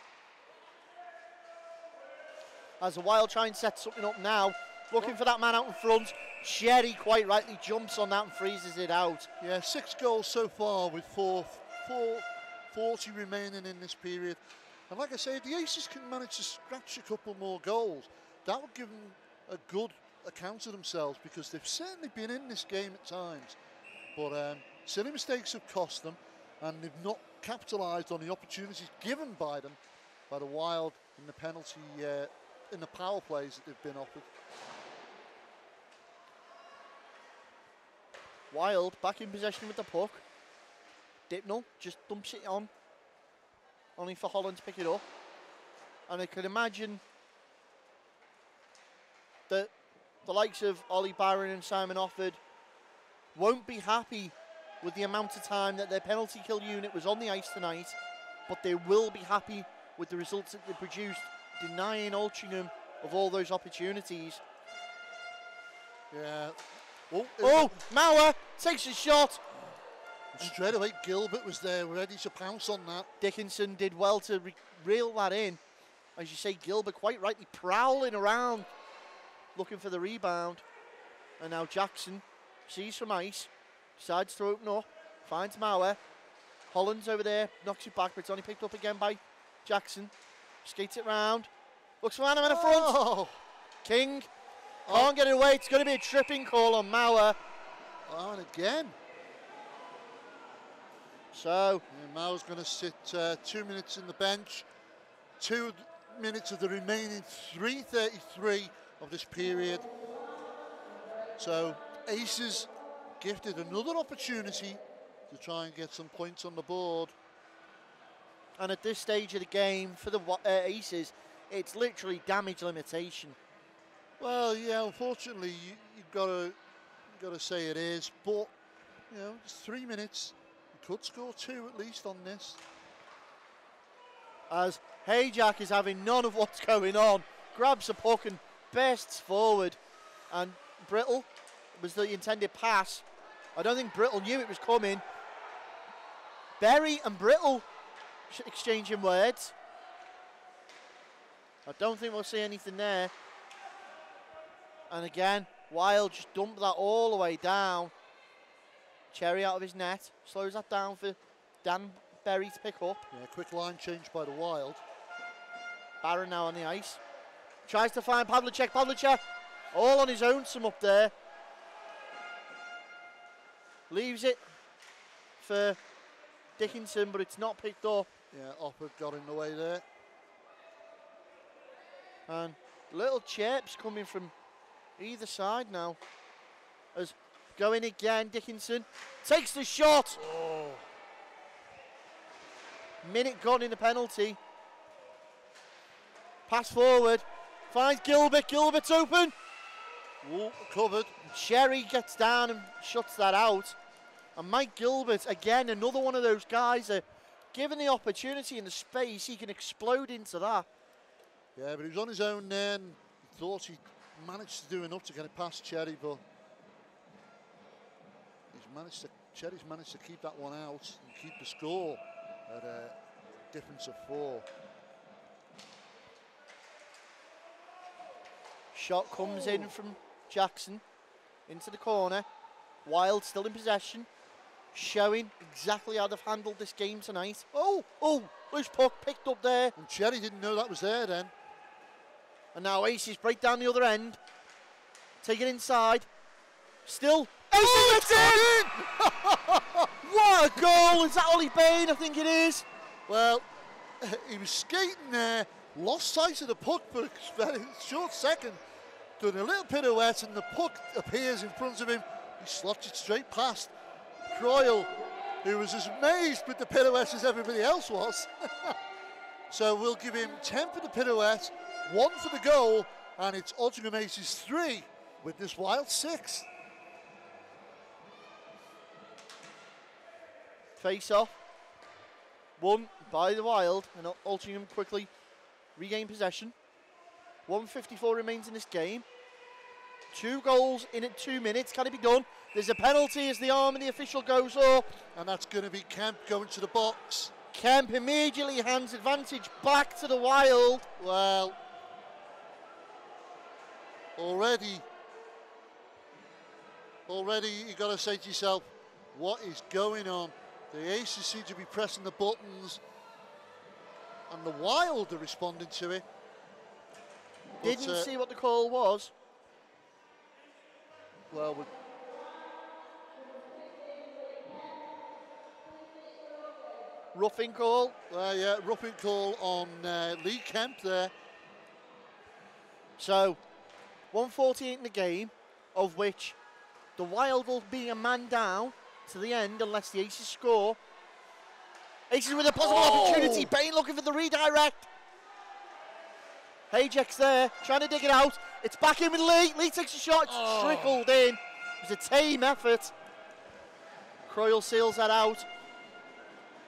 As the Wild try and set something up now, looking for that man out in front. Cherry quite rightly jumps on that and freezes it out. Yeah, 6 goals so far with 4:40 remaining in this period. And like I say, if the Aces can manage to scratch a couple more goals, that would give them a good account of themselves, because they've certainly been in this game at times. But silly mistakes have cost them, and they've not capitalised on the opportunities given by them, by the Wild in the penalty, in the power plays that they've been offered. Wild back in possession with the puck. Dipnell just dumps it on, only for Holland to pick it up. And I can imagine that the likes of Ollie Barron and Simon Offord won't be happy with the amount of time that their penalty kill unit was on the ice tonight, but they will be happy with the results that they produced, denying Altrincham of all those opportunities. Yeah. Oh, Mauer takes a shot. And straight away, Gilbert was there, ready to pounce on that. Dickinson did well to reel that in. As you say, Gilbert quite rightly prowling around, looking for the rebound. And now Jackson sees from ice, decides to open up, finds Mauer. Holland's over there, knocks it back, but it's only picked up again by Jackson. Skates it round, looks for Anna in the front. King can't get it away. It's going to be a tripping call on Mauer. Oh, and again. So yeah, Mauer's going to sit 2 minutes in the bench. 2 minutes of the remaining 3:33 of this period. So Aces gifted another opportunity to try and get some points on the board. And at this stage of the game for the Aces, it's literally damage limitation. Well, yeah, unfortunately, you've got to say it is. But you know, it's 3 minutes. You could score 2 at least on this. As Hayjack is having none of what's going on, grabs the puck and bursts forward, and Brittle was the intended pass. I don't think Brittle knew it was coming. Berry and Brittle exchanging words. I don't think we'll see anything there. And again, Wild just dumped that all the way down. Cherry out of his net, slows that down for Dan Berry to pick up. Yeah, quick line change by the Wild. Barron now on the ice. Tries to find Pavlicek. Pavlicek all on his own, some up there. Leaves it for Dickinson, but it's not picked up. Yeah, Offord got in the way there. And little chirps coming from either side now. As going again, Dickinson takes the shot. Oh. Minute gone in the penalty. Pass forward. Finds Gilbert. Gilbert's open. Ooh, covered. Cherry gets down and shuts that out. And Mike Gilbert, again, another one of those guys that, given the opportunity and the space, he can explode into that. Yeah, but he was on his own there and thought he managed to do enough to get it past Cherry, but Cherry's managed to keep that one out and keep the score at a difference of 4. Shot comes in from Jackson into the corner. Wild still in possession, showing exactly how they've handled this game tonight. Oh, loose puck picked up there. And Cherry didn't know that was there then. And now Aces break down the other end. Take it inside. Still, Aces gets in! What a goal! Is that Ollie Bain? I think it is. Well, he was skating there, lost sight of the puck for a very short second, doing a little pirouette and the puck appears in front of him. He slots it straight past Croyle, who was as amazed with the pirouette as everybody else was. So we'll give him 10 for the pirouette, 1 for the goal, and it's Altrincham Aces 3, Widnes Wild 6. Face off, won by the Wild, and Altrincham quickly regain possession. 1:54 remains in this game. 2 goals in at 2 minutes. Can it be done? There's a penalty as the arm and the official goes up. And that's going to be Kemp going to the box. Kemp immediately hands advantage back to the Wild. Well, already you got to say to yourself, what is going on? The Aces seem to be pressing the buttons, and the Wild are responding to it. Didn't see what the call was. Well, roughing call. Yeah, roughing call on Lee Kemp there. So, 1:48 in the game, of which the Wild will be a man down to the end unless the Aces score. Aces with a possible opportunity. Bain looking for the redirect. Hayek's there, trying to dig it out. It's back in with Lee. Lee takes a shot. It's trickled in. It was a tame effort. Croyle seals that out.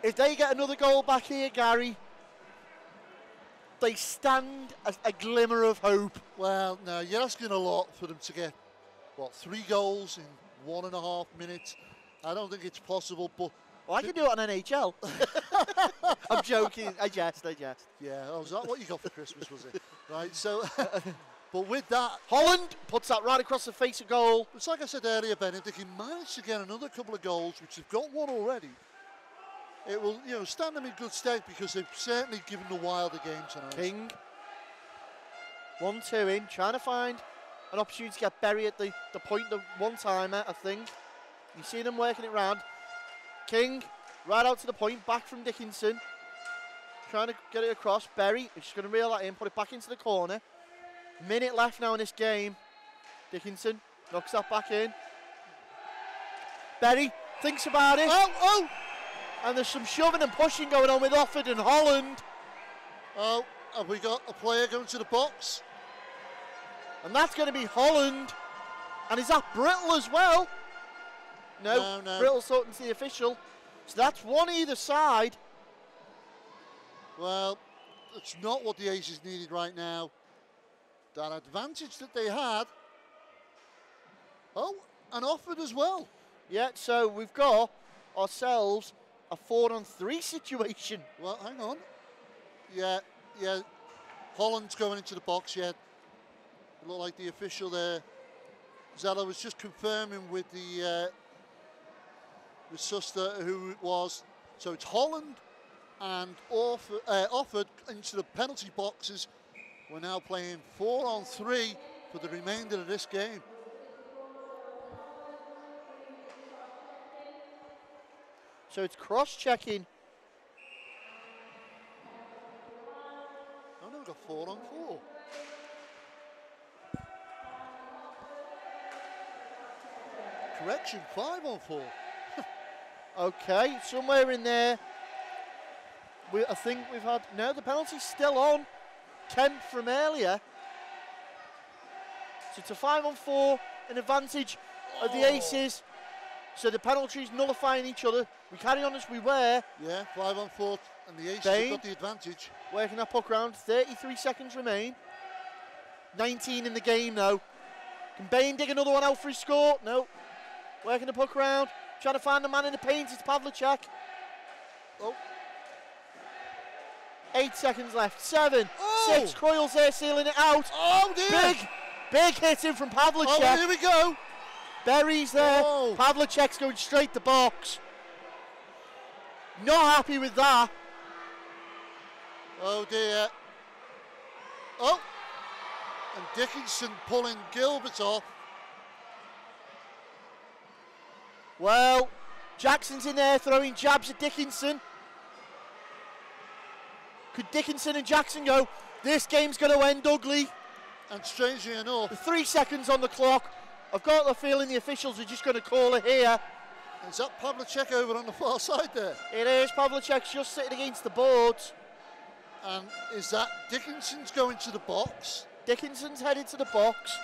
If they get another goal back here, Gary, they stand a glimmer of hope. Well, no, you're asking a lot for them to get, what, 3 goals in 1.5 minutes. I don't think it's possible, but... Well, I can do it on NHL. I'm joking. I jest. Yeah, was that what you got for Christmas, was it? Right, so... But with that... Holland puts that right across the face of goal. It's like I said earlier, Ben, if they can manage to get another couple of goals, which they've got 1 already, it will, stand them in good stead, because they've certainly given the Wild a game tonight. King. 1-2 in, trying to find an opportunity to get Berry at the point, the one-timer, I think. You see them working it round. King, right out to the point, back from Dickinson. Trying to get it across. Berry is just going to reel that in, put it back into the corner. Minute left now in this game. Dickinson knocks that back in. Berry thinks about it. Oh! And there's some shoving and pushing going on with Offord and Holland. Oh, have we got a player going to the box? And that's going to be Holland. And is that Brittle as well? No. Brittle's talking to the official. So that's 1 either side. Well, it's not what the Aces needed right now. That advantage that they had. Oh, and Offord as well. Yeah, so we've got ourselves a 4-on-3 situation. Well, hang on. Yeah. Holland's going into the box, yeah. It looked like the official there. Zeller was just confirming with the with Suster who it was. So it's Holland and Offord into the penalty boxes. We're now playing 4-on-3 for the remainder of this game. So it's cross-checking. Oh no, we've got 4-on-4. Correction, 5-on-4. Okay, somewhere in there. I think we've had... No, the penalty's still on. Kemp from earlier. So it's a 5-on-4, an advantage of the Aces. So the penalties nullifying each other. We carry on as we were. Yeah, 5-on-4, and the Aces have got the advantage. Working that puck round, 33 seconds remain. 19 in the game now. Can Bain dig another one out for his score? No. Working the puck round, trying to find the man in the paint. It's Pavlicek. Oh. 8 seconds left. 7, 6. Croyle's there sealing it out. Oh dear! Big hit in from Pavlicek. Oh, here we go. Berry's there. Pavlicek's going straight to box. Not happy with that. Oh dear. Oh! And Dickinson pulling Gilbert off. Well, Jackson's in there throwing jabs at Dickinson. Could Dickinson and Jackson go, this game's going to end ugly? And strangely enough, the 3 seconds on the clock. I've got the feeling the officials are just going to call it here. is that Pavlicek over on the far side there? It is. Pavlicek's just sitting against the boards. And is that Dickinson's going to the box? Dickinson's headed to the box.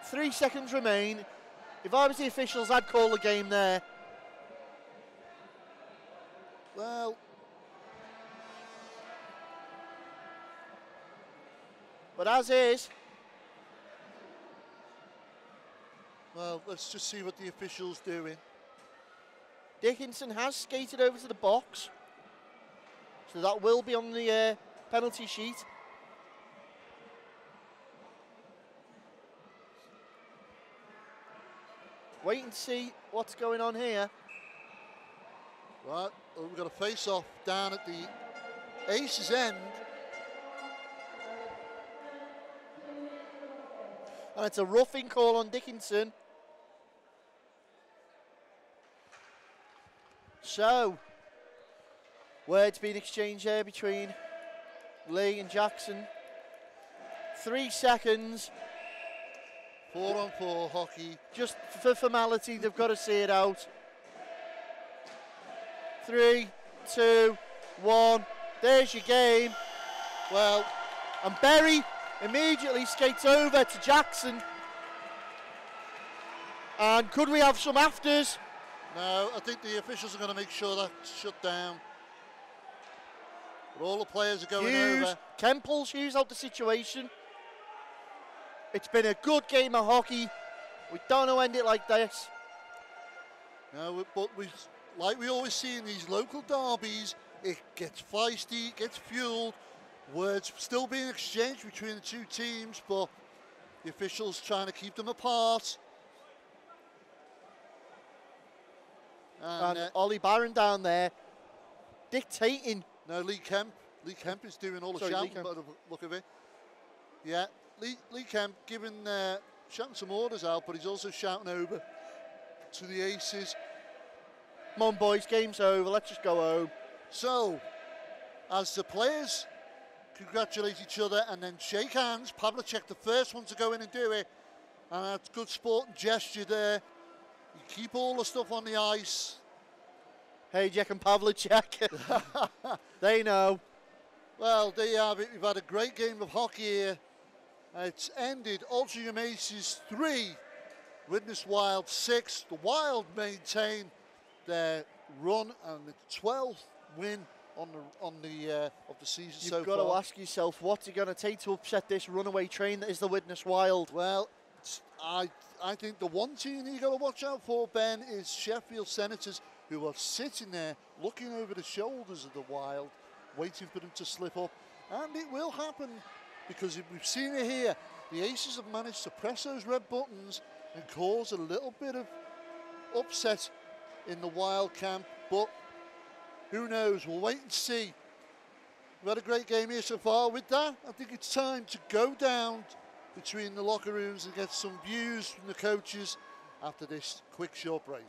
3 seconds remain. If I was the officials, I'd call the game there. Well, but as is. Well, let's just see what the official's doing. Dickinson has skated over to the box. So that will be on the penalty sheet. Wait and see what's going on here. Right, well, we've got a face-off down at the Aces end. And it's a roughing call on Dickinson. So, words being exchanged here between Lee and Jackson. 3 seconds. 4-on-4 hockey. Just for formality, they've got to see it out. 3, 2, 1. There's your game. Well, and Berry immediately skates over to Jackson. And could we have some afters? no, I think the officials are going to make sure that's shut down. But all the players are going over. Kempel's Hughes out the situation. It's been a good game of hockey. We don't know end it like this. No, but like we always see in these local derbies, it gets feisty, it gets fueled. Words still being exchanged between the two teams, but the officials trying to keep them apart. And Ollie Barron down there dictating. No, Lee Kemp is doing all the shouting by the look of it. Yeah, Lee Kemp giving shouting some orders out, but he's also shouting over to the Aces. Come on, boys, game's over. Let's just go home. So, as the players congratulate each other and then shake hands, Pavlicek the first one to go in and do it, and that's good sport and gesture there. You keep all the stuff on the ice. Hey, Jack and Pavlicek. They know. Well, there you have it. We've had a great game of hockey here. It's ended Altrincham Aces 3, Widnes Wild 6. The Wild maintain their run and the 12th win of the season so far. You've got to ask yourself, what's it going to take to upset this runaway train that is the Widnes Wild? Well, I think the one team you got to watch out for, Ben, is Sheffield Senators, who are sitting there looking over the shoulders of the Wild, waiting for them to slip up. And it will happen, because we've seen it here. The Aces have managed to press those red buttons and cause a little bit of upset in the Wild camp, but who knows? We'll wait and see. We've had a great game here so far. With that, I think it's time to go down between the locker rooms and get some views from the coaches after this quick short break.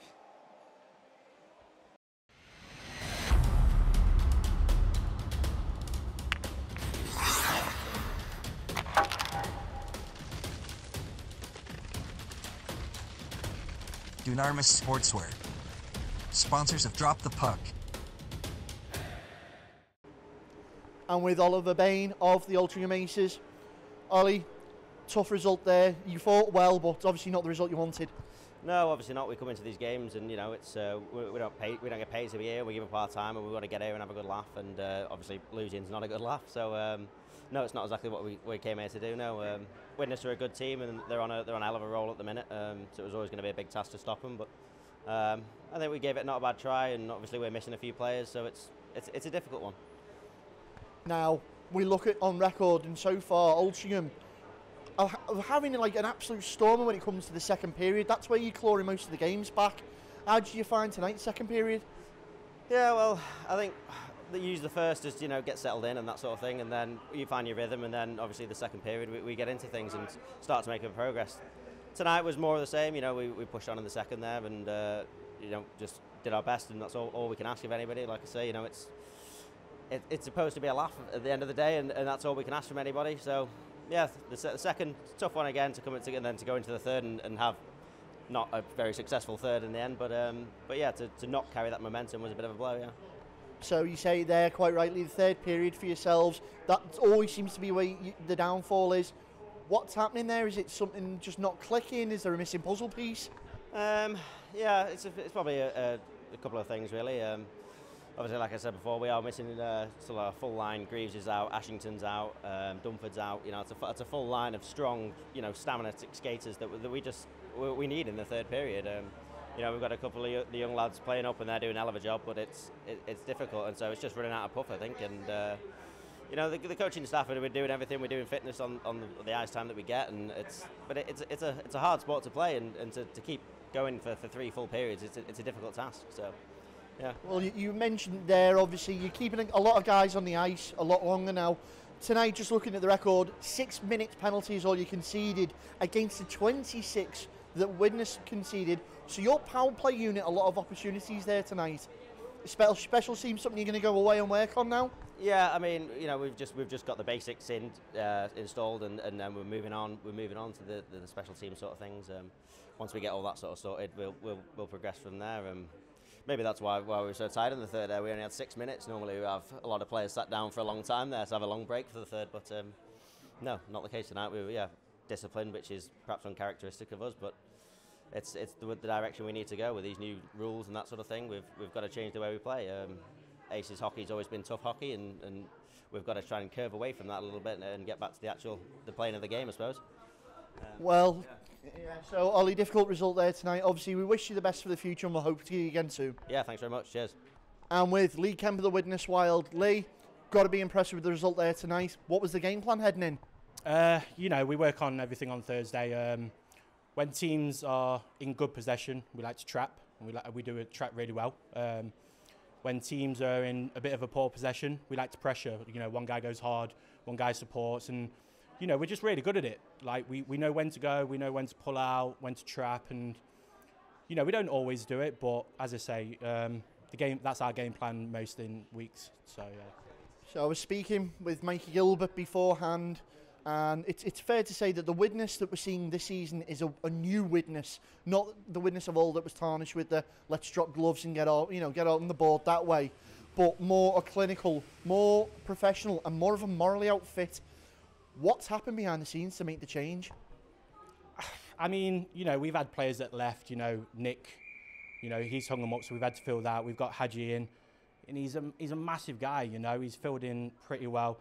Dunamis Sportswear, sponsors of Drop the Puck. And with Oliver Bain of the Altrincham Aces. Ollie, tough result there. You fought well, but obviously not the result you wanted. No, obviously not. We come into these games, and you know it's we don't get paid to be here. We give up our time, and we want to get here and have a good laugh. And obviously losing's not a good laugh. So no, it's not exactly what we came here to do. No, Widnes are a good team, and they're on a hell of a roll at the minute. So it was always going to be a big task to stop them. But I think we gave it not a bad try, and obviously we're missing a few players, so it's a difficult one. Now we look at on record, and so far Altrincham are having like an absolute stormer when it comes to the second period. That's where you're clawing most of the games back. How did you find tonight's second period? Yeah, well, I think they use the first as, you know, get settled in and that sort of thing, and then you find your rhythm, and then obviously the second period we get into things and start to make a progress. Tonight was more of the same. You know, we pushed on in the second there, and you know, just did our best, and that's all we can ask of anybody. Like I say, you know, it's supposed to be a laugh at the end of the day, and that's all we can ask from anybody. So yeah, the second tough one again to come and then to go into the third and have not a very successful third in the end, but yeah, to not carry that momentum was a bit of a blow. Yeah. So you say there quite rightly the third period for yourselves, that always seems to be where the downfall is. What's happening there? Is it something just not clicking? Is there a missing puzzle piece? Yeah, it's probably a couple of things really. Obviously, like I said before, we are missing still a full line. Greaves is out, Ashington's out, Dunford's out. You know, it's a full line of strong, you know, stamina skaters that we need in the third period. You know, we've got a couple of the young lads playing up and they're doing a hell of a job, but it's difficult, and so it's just running out of puff, I think. And you know, the coaching staff are doing everything. We're doing fitness on the ice time that we get, and it's a hard sport to play, and to keep going for 3 full periods, it's a difficult task. So. Yeah. Well, you mentioned there, obviously, you're keeping a lot of guys on the ice a lot longer now. Tonight, just looking at the record, 6 minutes penalty is all you conceded against the 26 that Widnes conceded. So your power play unit, a lot of opportunities there tonight. Special team, something you're going to go away and work on now? Yeah, I mean, you know, we've just got the basics installed, and then we're moving on to the special team sort of things. Once we get all that sort of sorted, we'll progress from there. Maybe that's why we were so tired in the third. We only had 6 minutes. Normally we have a lot of players sat down for a long time there to have a long break for the third, but no, not the case tonight. We were disciplined, which is perhaps uncharacteristic of us, but it's the direction we need to go with these new rules and that sort of thing. We've got to change the way we play. Aces hockey's always been tough hockey, and we've got to try and curve away from that a little bit and get back to the playing of the game, I suppose. Yeah, so Ollie, difficult result there tonight. Obviously, we wish you the best for the future, and we'll hope to see you again soon. Yeah, thanks very much. Cheers. And with Lee Kemp of the Widnes Wild, Lee, got to be impressed with the result there tonight. What was the game plan heading in? You know, we work on everything on Thursday. When teams are in good possession, we like to trap. We do a trap really well. When teams are in a bit of a poor possession, we like to pressure. You know, one guy goes hard, one guy supports, and you know, we're just really good at it. Like, we know when to go, we know when to pull out, when to trap, and, you know, we don't always do it, but as I say, that's our game plan most in weeks, so yeah. So I was speaking with Mikey Gilbert beforehand, and it's fair to say that the Widnes that we're seeing this season is a new Widnes, not the Widnes of old that was tarnished with the let's drop gloves and get out on the board that way, but more a clinical, more professional, and more of a morally outfit. What's happened behind the scenes to make the change? I mean, you know, we've had players that left, you know, Nick, you know, he's hung them up, so we've had to fill that. We've got Hadji in, and he's a massive guy, you know, he's filled in pretty well.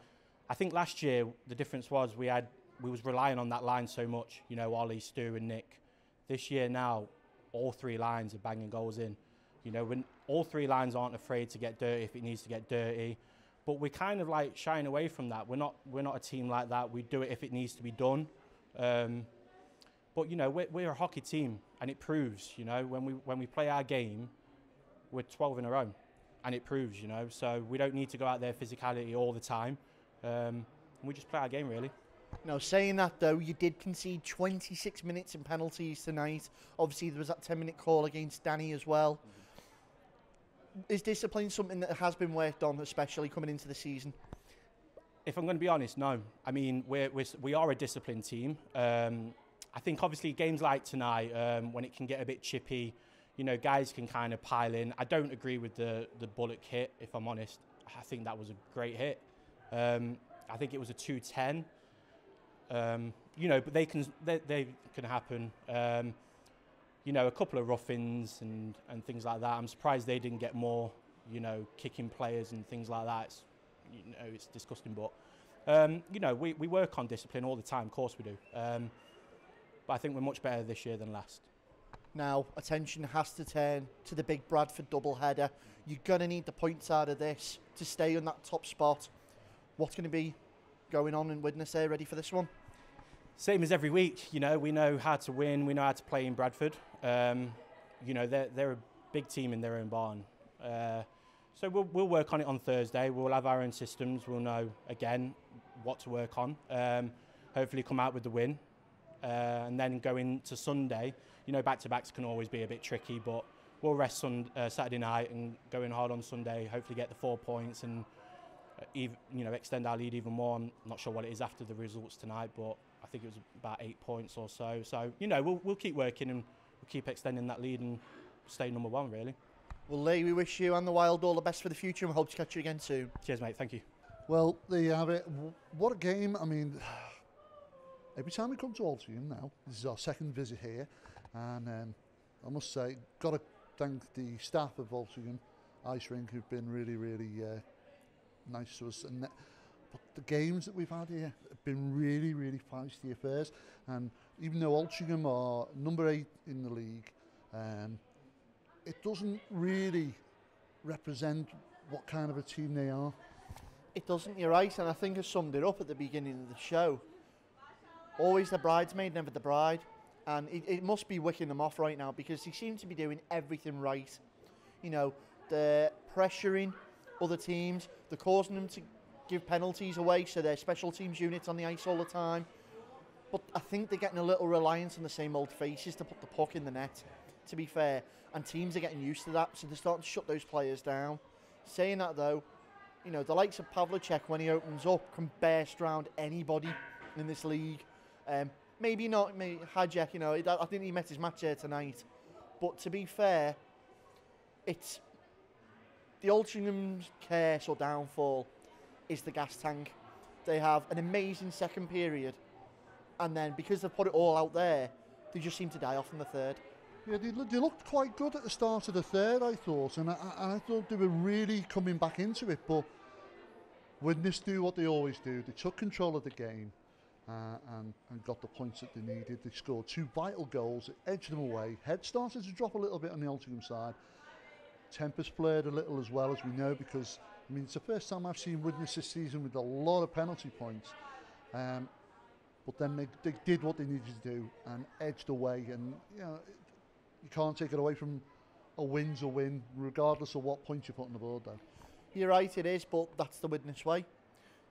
I think last year the difference was we was relying on that line so much, you know, Ollie, Stu and Nick. This year now, all 3 lines are banging goals in. You know, when all 3 lines aren't afraid to get dirty if it needs to get dirty. But we're kind of like shying away from that. We're not a team like that. We do it if it needs to be done. But you know, we're a hockey team, and it proves. You know, when we play our game, we're 12 in a row, and it proves. You know, so we don't need to go out there physicality all the time. We just play our game really. Now, saying that though, you did concede 26 minutes in penalties tonight. Obviously, there was that 10-minute call against Danny as well. Is discipline something that has been worked on, especially coming into the season? If I'm going to be honest, no. I mean, we are a disciplined team. I think obviously games like tonight, when it can get a bit chippy, you know, guys can kind of pile in. I don't agree with the Bullock hit, if I'm honest. I think that was a great hit. I think it was a 210. You know, but they can happen. You know, a couple of rough-ins and things like that. I'm surprised they didn't get more, you know, kicking players and things like that. It's disgusting, but, you know, we work on discipline all the time, of course we do. But I think we're much better this year than last. Now, attention has to turn to the big Bradford doubleheader. You're going to need the points out of this to stay on that top spot. What's going to be going on in Widnes there, ready for this one? Same as every week, you know, we know how to win, we know how to play in Bradford. You know, they're a big team in their own barn. So we'll work on it on Thursday. We'll have our own systems. We'll know, again, what to work on. Hopefully come out with the win. And then go into Sunday. You know, back-to-backs can always be a bit tricky, but we'll rest Saturday night and go in hard on Sunday, hopefully get the 4 points and extend our lead even more. I'm not sure what it is after the results tonight, but I think it was about 8 points or so. So, we'll keep working and we'll keep extending that lead and stay number one, really. Well, Lee, we wish you and the Wild all the best for the future and we hope to catch you again soon. Cheers, mate. Thank you. Well, there you have it. What a game. I mean, every time we come to Altrincham now, this is our second visit here, and I must say, got to thank the staff of Altrincham Ice Rink who've been really, really nice to us. But the games that we've had here have been really, really feisty affairs. And even though Altrincham are number 8 in the league, it doesn't really represent what kind of a team they are. It doesn't, you're right, and I think I summed it up at the beginning of the show. Always the bridesmaid, never the bride. And it must be wicking them off right now because they seem to be doing everything right. They're pressuring other teams, they're causing them to give penalties away, so they're special teams units on the ice all the time. But I think they're getting a little reliance on the same old faces to put the puck in the net, to be fair. And teams are getting used to that, so they're starting to shut those players down. Saying that though, the likes of Pavlicek, when he opens up, can burst around anybody in this league. Maybe not Hadjek, I think he met his match here tonight. But to be fair, it's the Altringham's curse or downfall is the gas tank. They have an amazing second period, and then because they've put it all out there, they just seem to die off in the third. Yeah, they looked quite good at the start of the third, I thought, and I thought they were really coming back into it, but Widnes do what they always do. They took control of the game and got the points that they needed. They scored 2 vital goals, it edged them away. Head started to drop a little bit on the Altrincham side. Tempers flared a little as well, as we know, because it's the first time I've seen Widnes this season with a lot of penalty points. But then they did what they needed to do and edged away, and you can't take it away from a win's a win, regardless of what point you put on the board, though. You're right, it is, but that's the Widnes way.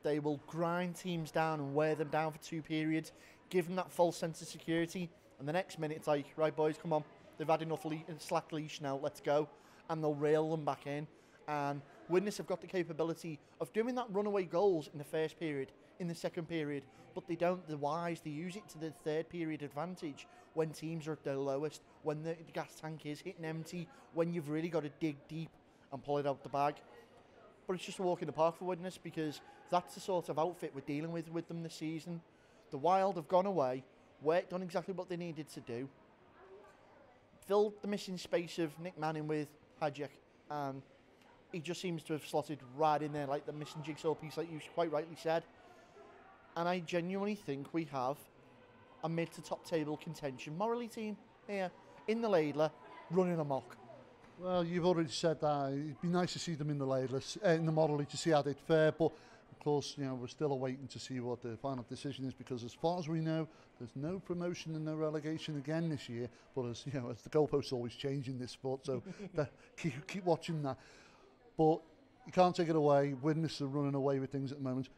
They will grind teams down and wear them down for 2 periods, give them that false sense of security, and the next minute it's like, right boys, come on, they've had enough slack leash now, let's go. And they'll reel them back in. And Widnes have got the capability of doing that runaway goals in the first period, in the second period, but they don't, they're wise, they use it to the third period advantage when teams are at their lowest, when the gas tank is hitting empty, when you've really got to dig deep and pull it out the bag. But it's just a walk in the park for Widnes because that's the sort of outfit we're dealing with them this season. The Wild have gone away, worked on exactly what they needed to do, filled the missing space of Nick Manning with Hadjek, and he just seems to have slotted right in there like the missing jigsaw piece, like you quite rightly said. And I genuinely think we have a mid to top table contention morally team here in the Ladler running amok. Well, you've already said that. It'd be nice to see them in the Ladler, in the Model League, to see how they'd fare, but of course, we're still awaiting to see what the final decision is, because as far as we know, there's no promotion and no relegation again this year. But as the goalposts always change in this sport, so keep watching that. But you can't take it away. Widnes are running away with things at the moment.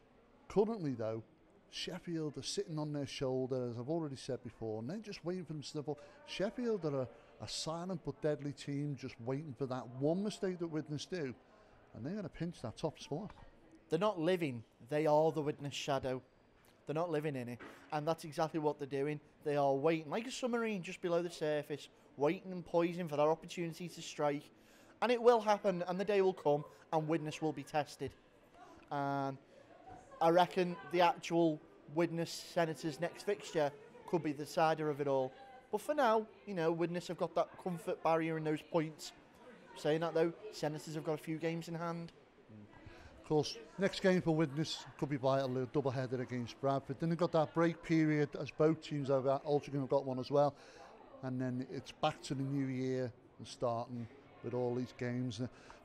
Currently, though, Sheffield are sitting on their shoulder, as I've already said before, and they're just waiting for them to sniffle. Sheffield are a silent but deadly team, just waiting for that one mistake that Widnes do, and they're going to pinch that top spot. They're not living, they are the Widnes shadow. They're not living in it, and that's exactly what they're doing. They are waiting, like a submarine just below the surface, waiting and poising for their opportunity to strike. And it will happen, and the day will come, and Widnes will be tested. And I reckon the actual Widnes Senators' next fixture could be the decider of it all. But for now, Widnes have got that comfort barrier in those points. Saying that though, Senators have got a few games in hand. Of course, next game for Widnes could be vital, a double-header against Bradford. Then they've got that break period, as both teams have. Altrincham have got one as well. And then it's back to the new year and starting with all these games.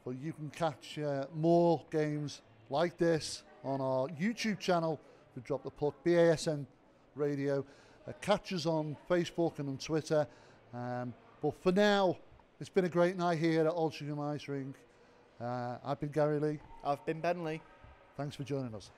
But you can catch more games like this on our YouTube channel. We Drop the Puck, BASN Radio. Catch us on Facebook and on Twitter. But for now, it's been a great night here at Altrincham Ice Rink. I've been Gary Lee. I've been Ben Lee. Thanks for joining us.